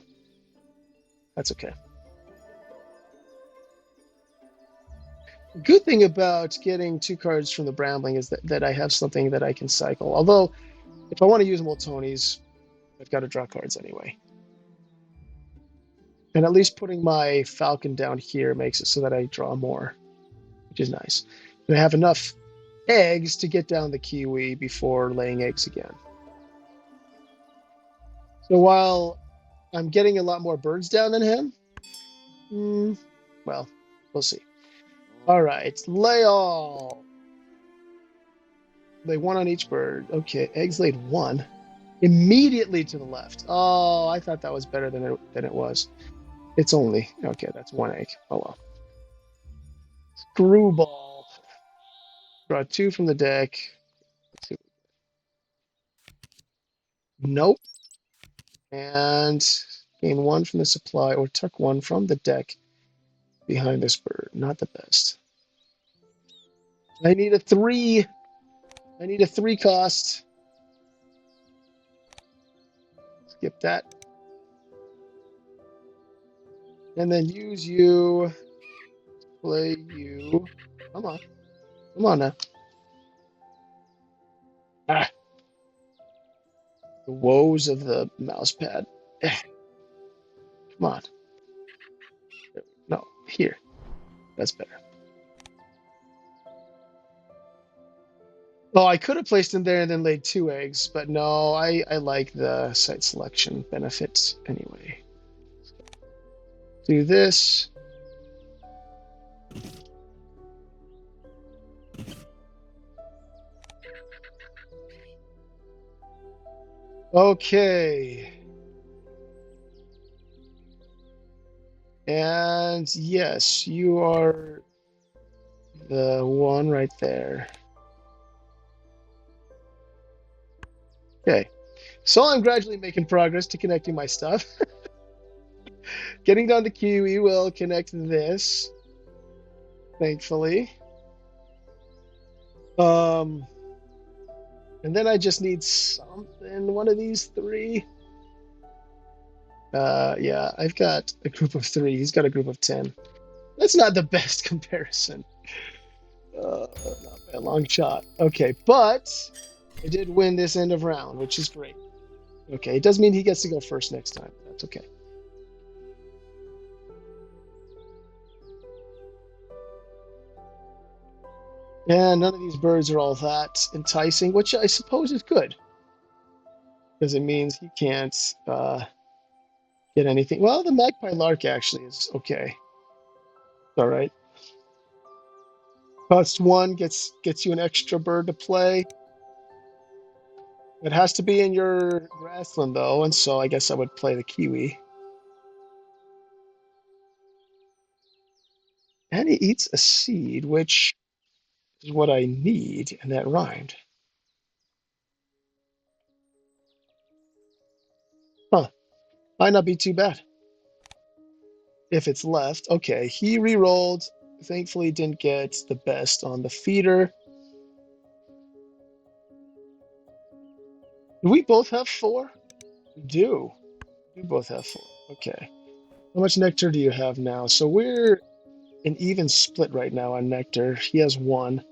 That's okay. The good thing about getting 2 cards from the Brambling is that I have something that I can cycle. Although, if I want to use Moltoni's, I've got to draw cards anyway. And at least putting my falcon down here makes it so that I draw more, which is nice. And I have enough eggs to get down the kiwi before laying eggs again. So while I'm getting a lot more birds down than him, well, we'll see. All right, lay all. Lay one on each bird. Okay, eggs laid one. Immediately to the left. Oh, I thought that was better than it was. It's only okay. That's one egg. Oh well. Screwball. Draw two from the deck. Let's see. Nope. And gain one from the supply or tuck one from the deck behind this bird. Not the best. I need a three. I need a three cost. Skip that. And then use you. Play you. Come on. Come on now. Ah. The woes of the mouse pad. Come on. No, here. That's better. Oh, I could have placed him there and then laid two eggs, but no, I like the site selection benefits anyway. Do this. Okay. And yes, you are the one right there. Okay. So I'm gradually making progress to connecting my stuff. Getting down the queue, we will connect this, thankfully. And then I just need something, one of these three. Yeah, I've got a group of three. He's got a group of 10. That's not the best comparison. Not by a long shot. Okay, but I did win this end of round, which is great. Okay, it does mean he gets to go first next time. That's okay. And none of these birds are all that enticing, which I suppose is good. Because it means he can't get anything. Well, the magpie lark actually is okay. All right. Cost one gets you an extra bird to play. It has to be in your grassland though, and so I guess I would play the kiwi. And he eats a seed, which is what I need, and that rhymed. Huh. Might not be too bad. If it's left. Okay, he re-rolled. Thankfully didn't get the best on the feeder. Do we both have four? We do. We both have four. Okay. How much nectar do you have now? So we're an even split right now on nectar. He has one.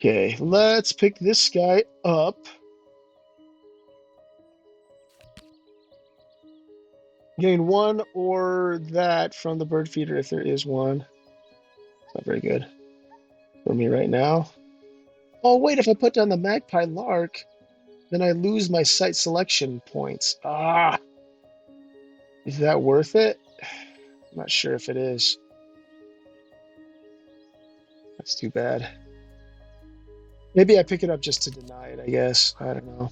Okay, let's pick this guy up. Gain one or that from the bird feeder if there is one. It's not very good for me right now. Oh, wait, if I put down the magpie lark, then I lose my site selection points. Ah, is that worth it? I'm not sure if it is. That's too bad. Maybe I pick it up just to deny it, I guess. I don't know.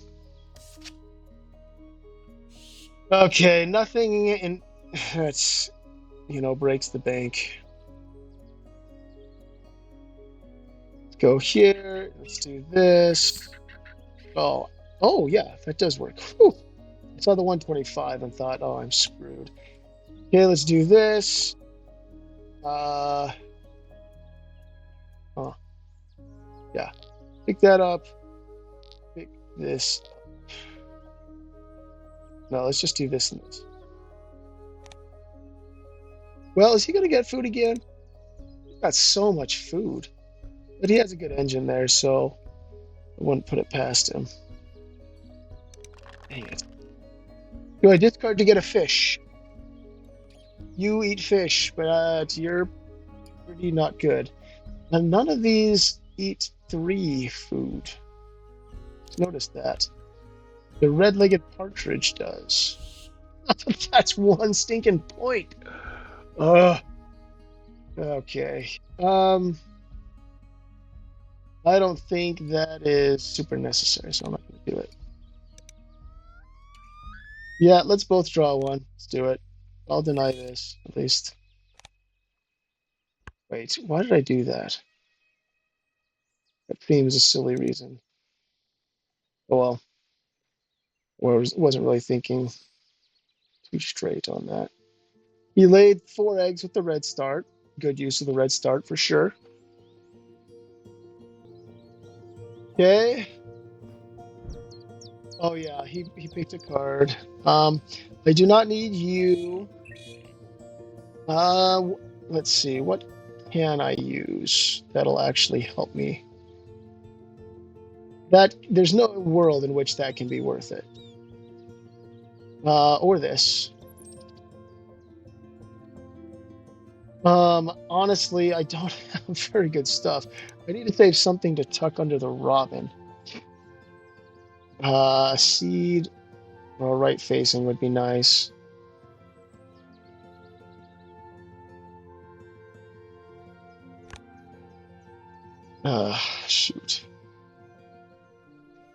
Okay, nothing in that's breaks the bank. Let's go here. Let's do this. Oh yeah, that does work. Whew. I saw the 125 and thought, oh, I'm screwed. Okay, let's do this. Yeah. Pick that up. Pick this up. No, let's just do this and this. Well, is he going to get food again? He's got so much food. But he has a good engine there, so I wouldn't put it past him. Dang it. Do I discard to get a fish? You eat fish, but you're pretty not good. And none of these eat 3 food. Notice that. The red-legged partridge does. That's one stinking point. Okay. I don't think that is super necessary, so I'm not going to do it. Yeah, let's both draw one. Let's do it. I'll deny this, at least. Wait, why did I do that? That seems a silly reason. Oh well. Wasn't really thinking too straight on that. He laid 4 eggs with the red start. Good use of the red start for sure. Okay. Oh yeah, he picked a card. I do not need you. Let's see, what can I use that'll actually help me? That there's no world in which that can be worth it. Or this. Honestly, I don't have very good stuff. I need to save something to tuck under the robin. Seed or right facing would be nice. Shoot.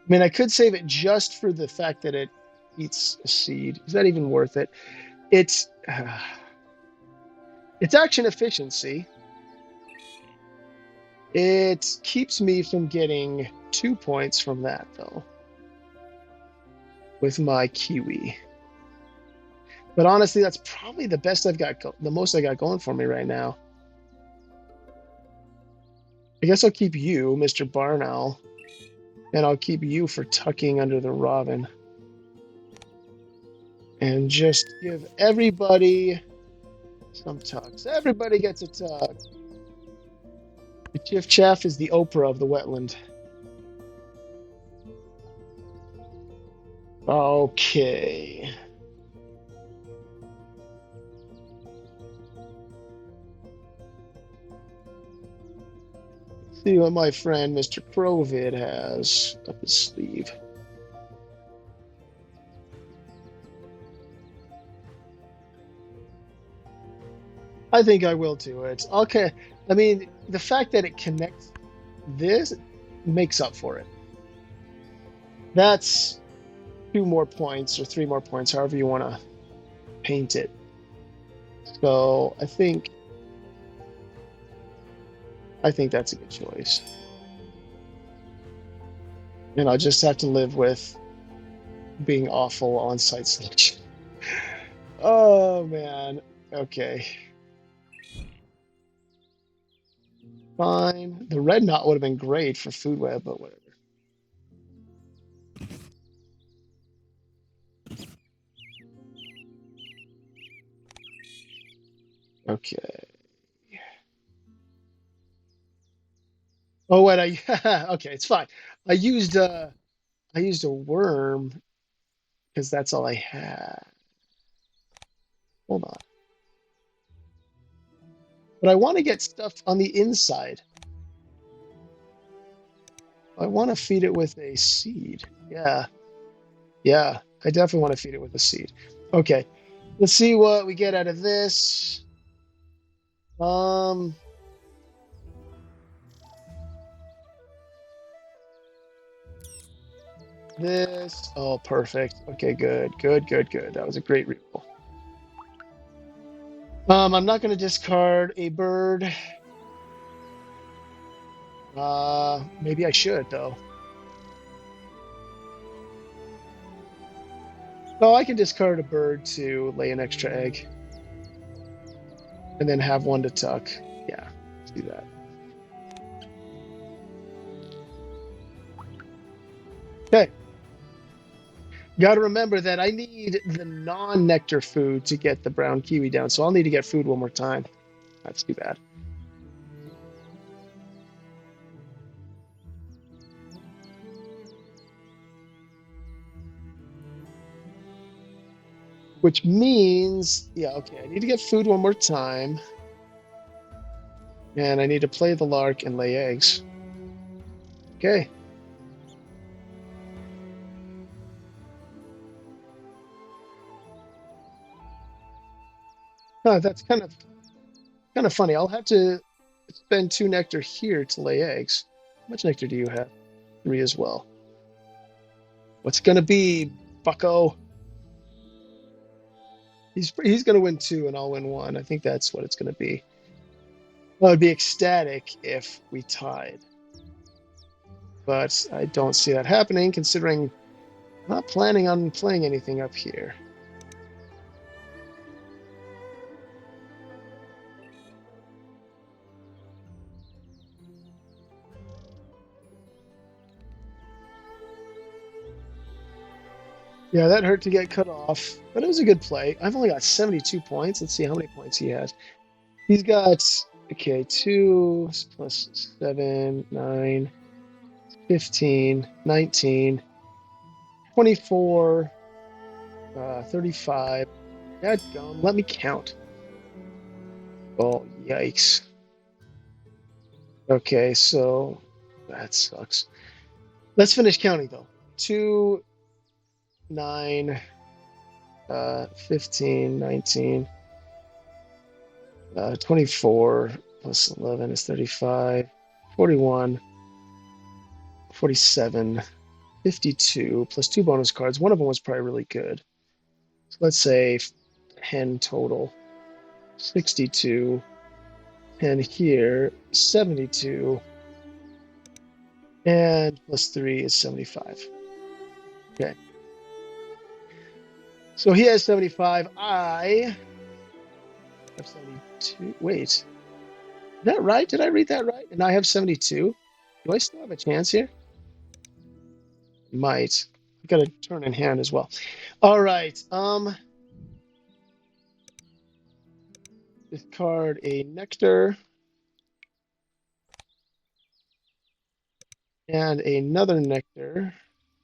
I mean, I could save it just for the fact that it eats a seed. Is that even worth it? It's action efficiency. It keeps me from getting 2 points from that, though, with my kiwi. But honestly, that's probably the best I've got, the most I got going for me right now. I guess I'll keep you, Mr. Barn Owl, and I'll keep you for tucking under the robin. And just give everybody some tucks. Everybody gets a tuck. The ChiffChaff is the Oprah of the wetland. Okay. Let's see what my friend Mr. Crovid has up his sleeve. I think I will do it. Okay. I mean, the fact that it connects this makes up for it. That's 2 more points or 3 more points, however you want to paint it. So I think that's a good choice. And I'll just have to live with being awful on site selection. Oh man. Okay. Fine. The red knot would have been great for food web, but whatever. Okay. Oh wait, okay, it's fine. I used a worm because that's all I had. Hold on. But I want to get stuff on the inside. I want to feed it with a seed. Yeah. Yeah, I definitely want to feed it with a seed. Okay. Let's see what we get out of this. This. Oh, perfect. Okay, good. That was a great reroll. I'm not going to discard a bird. Maybe I should, though. Oh, I can discard a bird to lay an extra egg. And then have one to tuck. Yeah, let's do that. Okay. Got to remember that I need the non-nectar food to get the brown kiwi down, so I'll need to get food one more time. That's too bad. Which means, yeah, okay, I need to get food one more time. And I need to play the lark and lay eggs. Okay. Huh, that's kind of funny. I'll have to spend 2 nectar here to lay eggs. How much nectar do you have? 3 as well. What's it gonna be, bucko? He's gonna win 2 and I'll win 1. I think that's what it's gonna be. Well, I'd be ecstatic if we tied, but I don't see that happening considering I'm not planning on playing anything up here. Yeah, that hurt to get cut off, but it was a good play. I've only got 72 points. Let's see how many points he has. He's got, okay, 2 plus 7, 9, 15, 19, 24, 35. Dadgum, let me count. Oh, yikes. Okay, so that sucks. Let's finish counting though. 2, 9, 15, 19, 24 plus 11 is 35, 41, 47, 52 plus 2 bonus cards. One of them was probably really good. So let's say 10 total. 62. And here, 72. And plus 3 is 75. Okay. So he has 75. I have 72. Wait. Is that right? Did I read that right? And I have 72. Do I still have a chance here? Might. I've got a turn in hand as well. All right. Discard a nectar. And another nectar.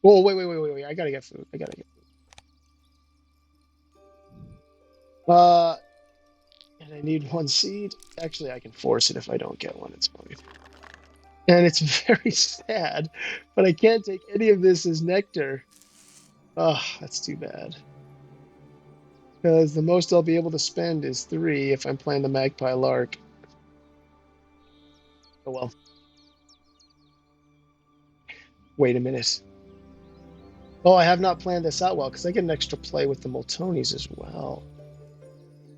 Oh, wait. I gotta get food. And I need 1 seed. Actually, I can force it if I don't get one. It's fine. And it's very sad, but I can't take any of this as nectar. Oh, that's too bad. Because the most I'll be able to spend is 3 if I'm playing the Magpie Lark. Oh well. Wait a minute. Oh, I have not planned this out well because I get an extra play with the Moltonis as well.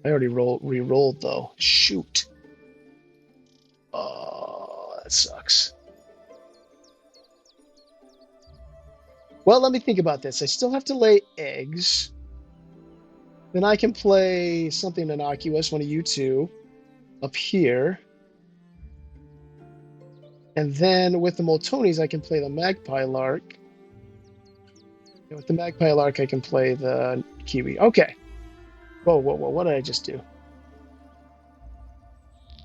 I already re-rolled though. Shoot. Oh, that sucks. Well, let me think about this. I still have to lay eggs. Then I can play something innocuous, one of you two, up here. And then with the Moltonis, I can play the Magpie Lark. And with the Magpie Lark, I can play the Kiwi. Okay. Whoa. What did I just do?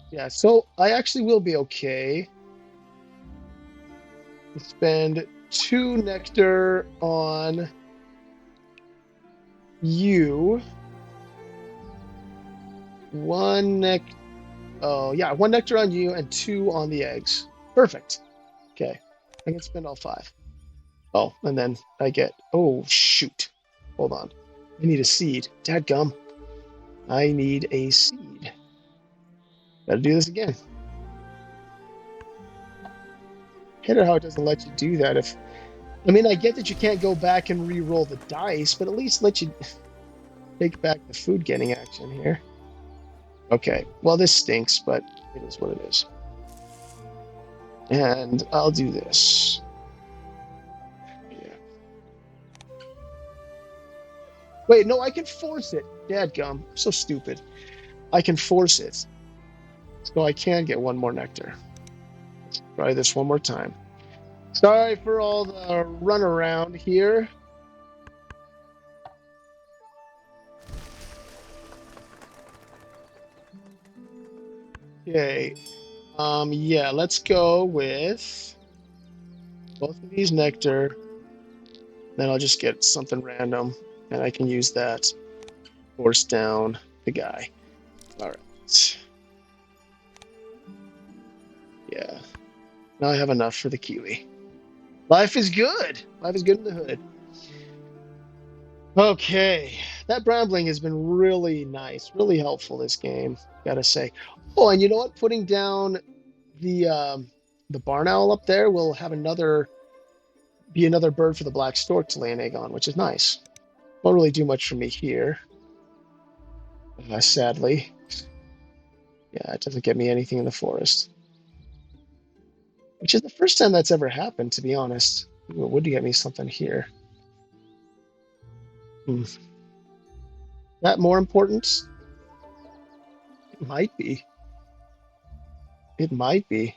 Yeah, so I actually will be okay to spend 2 nectar on you. 1 nectar. Oh, yeah, 1 nectar on you and 2 on the eggs. Perfect. Okay. I can spend all 5. Oh, and then I get. Oh, shoot. Hold on. I need a seed. Dadgum. I need a seed. Gotta do this again. Hate it how it doesn't let you do that. I mean, I get that you can't go back and re-roll the dice, but at least let you take back the food getting action here. Okay, well, this stinks, but it is what it is. And I'll do this. Yeah. Wait, no, I can force it. Dadgum. I'm so stupid. I can force it. So I can get 1 more nectar. Let's try this one more time. Sorry for all the runaround here. Okay. Yeah, let's go with both of these nectar. Then I'll just get something random, and I can use that. Force down the guy. All right. Yeah. Now I have enough for the Kiwi. Life is good. Life is good in the hood. Okay. that brambling has been really nice, really helpful this game, gotta say. Oh, and you know what? Putting down the barn owl up there will have another bird for the black stork to lay an egg on, which is nice. Won't really do much for me here, sadly. Yeah, it doesn't get me anything in the forest, which is the first time that's ever happened, to be honest. Ooh, would you get me something here? That more important? It might be. It might be.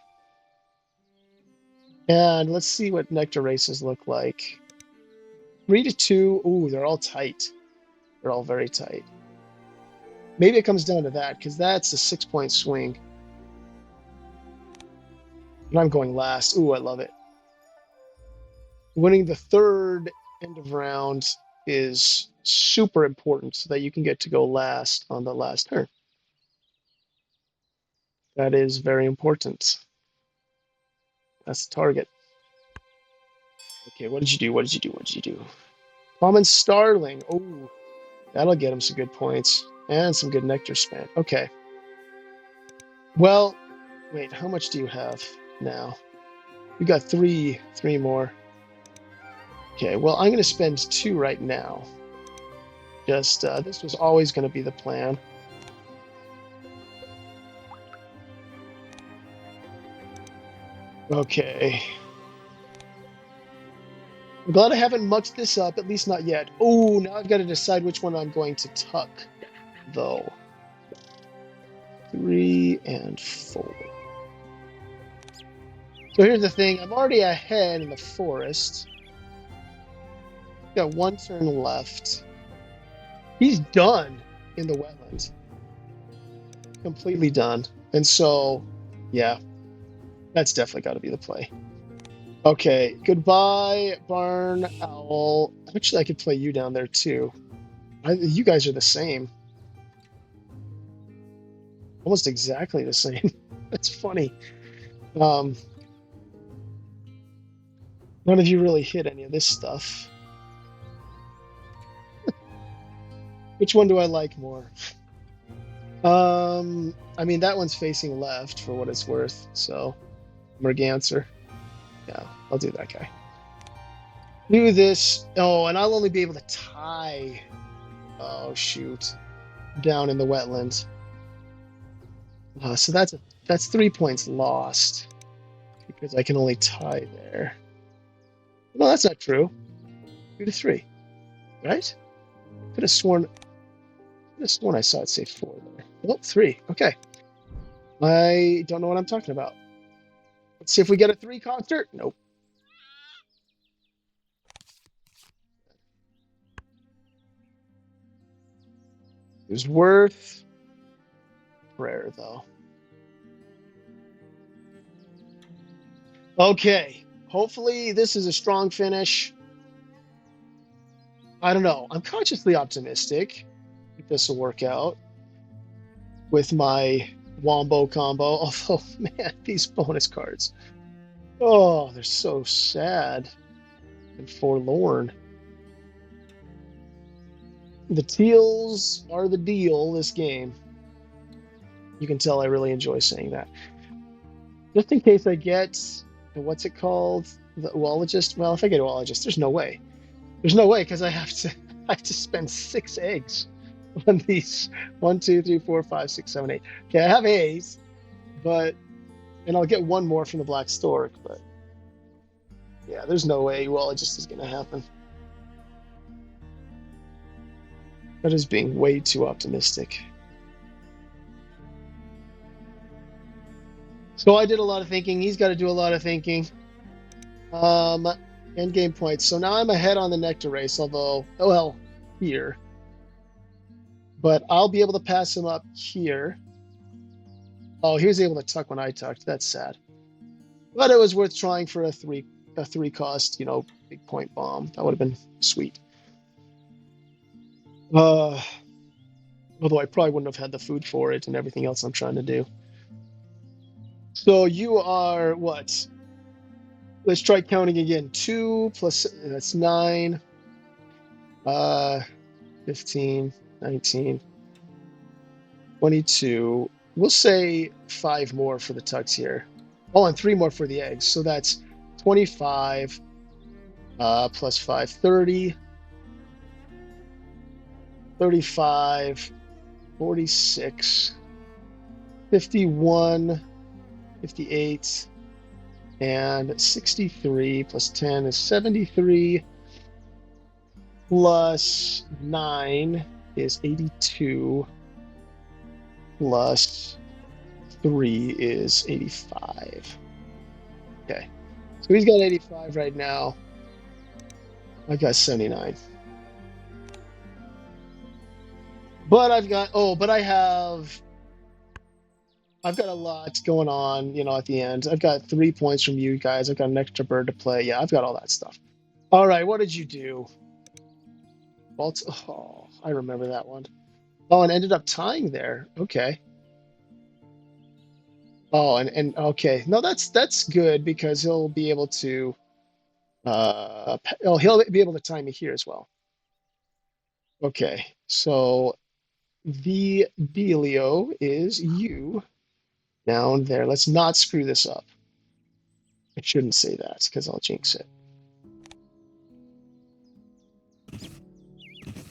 And let's see what nectar races look like. 3 to 2. Ooh, they're all tight. They're all very tight. Maybe it comes down to that, because that's a 6-point swing. And I'm going last. Ooh, I love it. Winning the third end of round is super important so that you can get to go last on the last turn. That is very important. That's the target. Okay, what did you do? What did you do? What did you do? Common Starling. Oh, that'll get him some good points and some good nectar spent. Okay. Well, wait, how much do you have now? You got three more. Okay, well, I'm going to spend 2 right now. Just, this was always going to be the plan. Okay. I'm glad I haven't mucked this up, at least not yet. Oh, now I've got to decide which one I'm going to tuck, though. 3 and 4. So here's the thing. I'm already ahead in the forest. Got 1 turn left. He's done in the wetlands. Completely done. And so, yeah, that's definitely got to be the play. Okay, goodbye, barn owl. Actually, I could play you down there too. You guys are the same. Almost exactly the same. That's funny. None of you really hit any of this stuff. Which one do I like more? I mean, that one's facing left for what it's worth, so Merganser. Yeah, I'll do that guy. Do this. Oh, and I'll only be able to tie. Oh, shoot. Down in the wetlands. So that's 3 points lost because I can only tie there. No, that's not true. 2 to 3, right? Could have sworn I saw it say 4 there. Oh, 3. Okay. I don't know what I'm talking about. Let's see if we get a 3 concert. Nope. It was worth prayer, though. Okay. Hopefully this is a strong finish. I don't know. I'm cautiously optimistic that this will work out with my Wombo combo. Although, man, these bonus cards. Oh, they're so sad and forlorn. The teals are the deal this game. You can tell I really enjoy saying that. Just in case I get, what's it called? The oologist? Well, if I get oologist, there's no way. There's no way because I have to spend 6 eggs on these 1, 2, 3, 4, 5, 6, 7, 8. Okay, I have A's, and I'll get 1 more from the black stork, but yeah, there's no way oologist is gonna happen. That is being way too optimistic. So I did a lot of thinking. He's got to do a lot of thinking. End game points. So now I'm ahead on the nectar race, although, oh well, here. But I'll be able to pass him up here. Oh, he was able to tuck when I tucked. That's sad. But it was worth trying for a 3 cost, big point bomb. That would have been sweet. Although I probably wouldn't have had the food for it and everything else I'm trying to do. So you are what? Let's try counting again. 2 plus, that's 9. 15, 19, 22. We'll say 5 more for the tucks here. Oh, and 3 more for the eggs. So that's 25 plus 5, 30, 35, 46, 51, 58, and 63 plus 10 is 73, plus 9 is 82, plus 3 is 85. Okay, so he's got 85 right now. I got 79. But I've got, I've got a lot going on, at the end. I've got 3 points from you guys. I've got an extra bird to play. Yeah, I've got all that stuff. All right, what did you do? Oh, I remember that one. Oh, and ended up tying there. Okay. Oh, and okay. No, that's good because he'll be able to he'll be able to tie me here as well. Okay. So the dealio is you down there. Let's not screw this up. I shouldn't say that because I'll jinx it.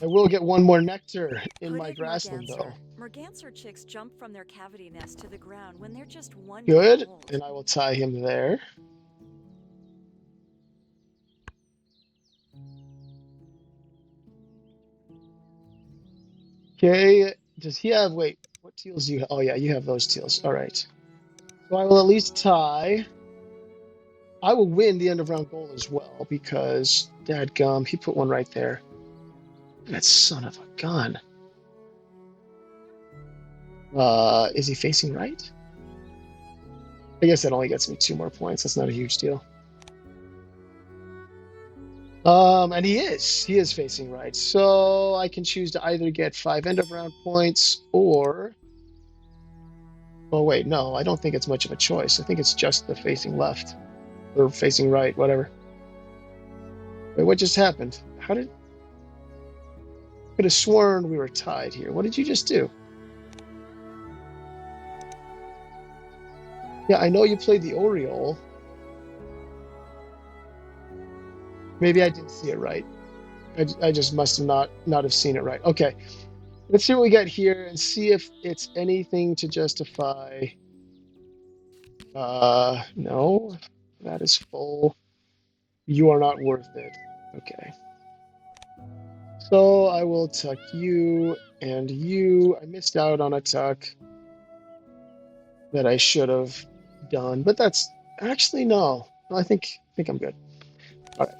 I will get one more nectar in my grassland, though. Merganser chicks jump from their cavity nest to the ground when they're just 1 year Good, old. and I will tie him there. Okay, does he have, wait, what teals do you have? Oh yeah, you have those teals. All right. So I will at least tie. I will win the end of round goal as well because, dadgum, he put one right there. That son of a gun. Is he facing right? I guess that only gets me 2 more points. That's not a huge deal. And he is facing right. So I can choose to either get 5 end of round points or, oh wait, no, I don't think it's much of a choice. I think it's just the facing left or facing right, whatever. Wait, what just happened? Could have sworn we were tied here. What did you just do? Yeah, I know you played the Oriole. Maybe I didn't see it right. I just must have not have seen it right. Okay, let's see what we got here and see if it's anything to justify. No, that is full. You are not worth it. Okay. So I will tuck you and you. I missed out on a tuck that I should have done, but that's actually no. I think I'm good. All right.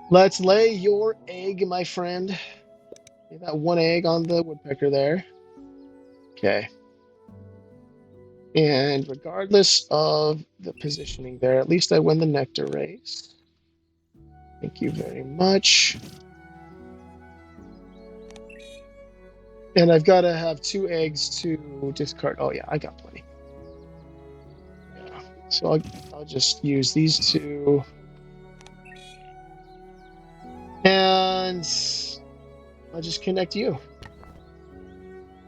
Let's lay your egg, my friend. Lay that 1 egg on the woodpecker there. Okay. And regardless of the positioning there, at least I win the nectar race. Thank you very much. And I've got to have 2 eggs to discard. Oh yeah, I got plenty. Yeah. So I'll just use these 2. And I'll just connect you.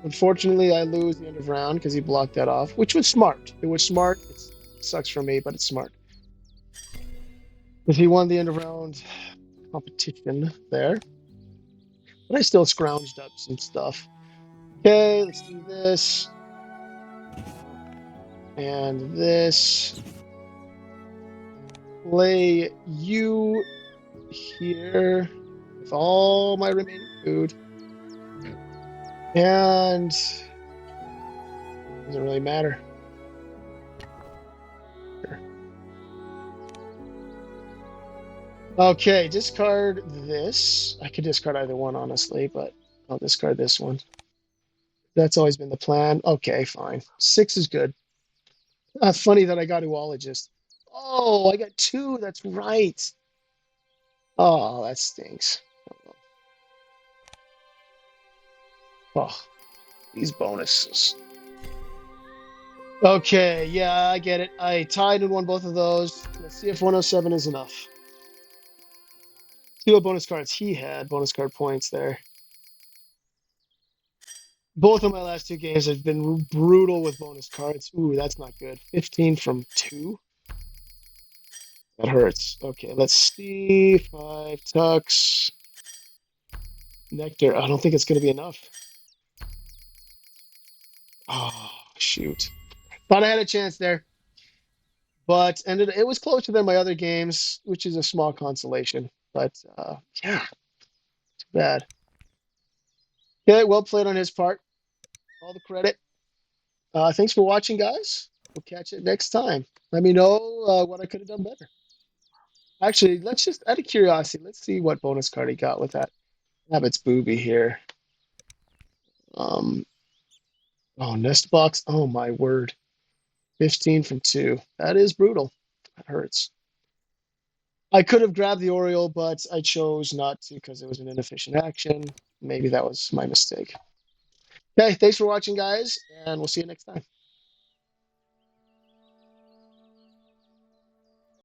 Unfortunately, I lose the end of round because he blocked that off, which was smart. It was smart. It sucks for me, but it's smart. Because he won the end of round competition there. But I still scrounged up some stuff. Okay, let's do this. And this. Lay you here with all my remaining food. And doesn't really matter. Sure. Okay, discard this. I could discard either one, honestly, but I'll discard this one. That's always been the plan. Okay, fine. 6 is good. Funny that I got Uologist. Oh, I got 2. That's right. Oh, that stinks. Oh, these bonuses. Okay, yeah, I get it. I tied and won both of those. Let's see if 107 is enough. See what bonus cards he had. Bonus card points there. Both of my last two games have been brutal with bonus cards. Ooh, that's not good. 15 from 2. That hurts. Okay, let's see. 5 tucks. Nectar. I don't think it's going to be enough. Oh, shoot. Thought I had a chance there, but it was closer than my other games, which is a small consolation. But yeah, too bad. Okay, well played on his part. All the credit. Thanks for watching, guys. We'll catch it next time. Let me know what I could have done better. Actually, let's just, out of curiosity, let's see what bonus card he got with that. Rabbit's booby here. Um, oh, nest box. Oh my word. 15 from 2. That is brutal. That hurts. I could have grabbed the Oriole, but I chose not to because it was an inefficient action. Maybe that was my mistake. Okay, thanks for watching, guys, and we'll see you next time.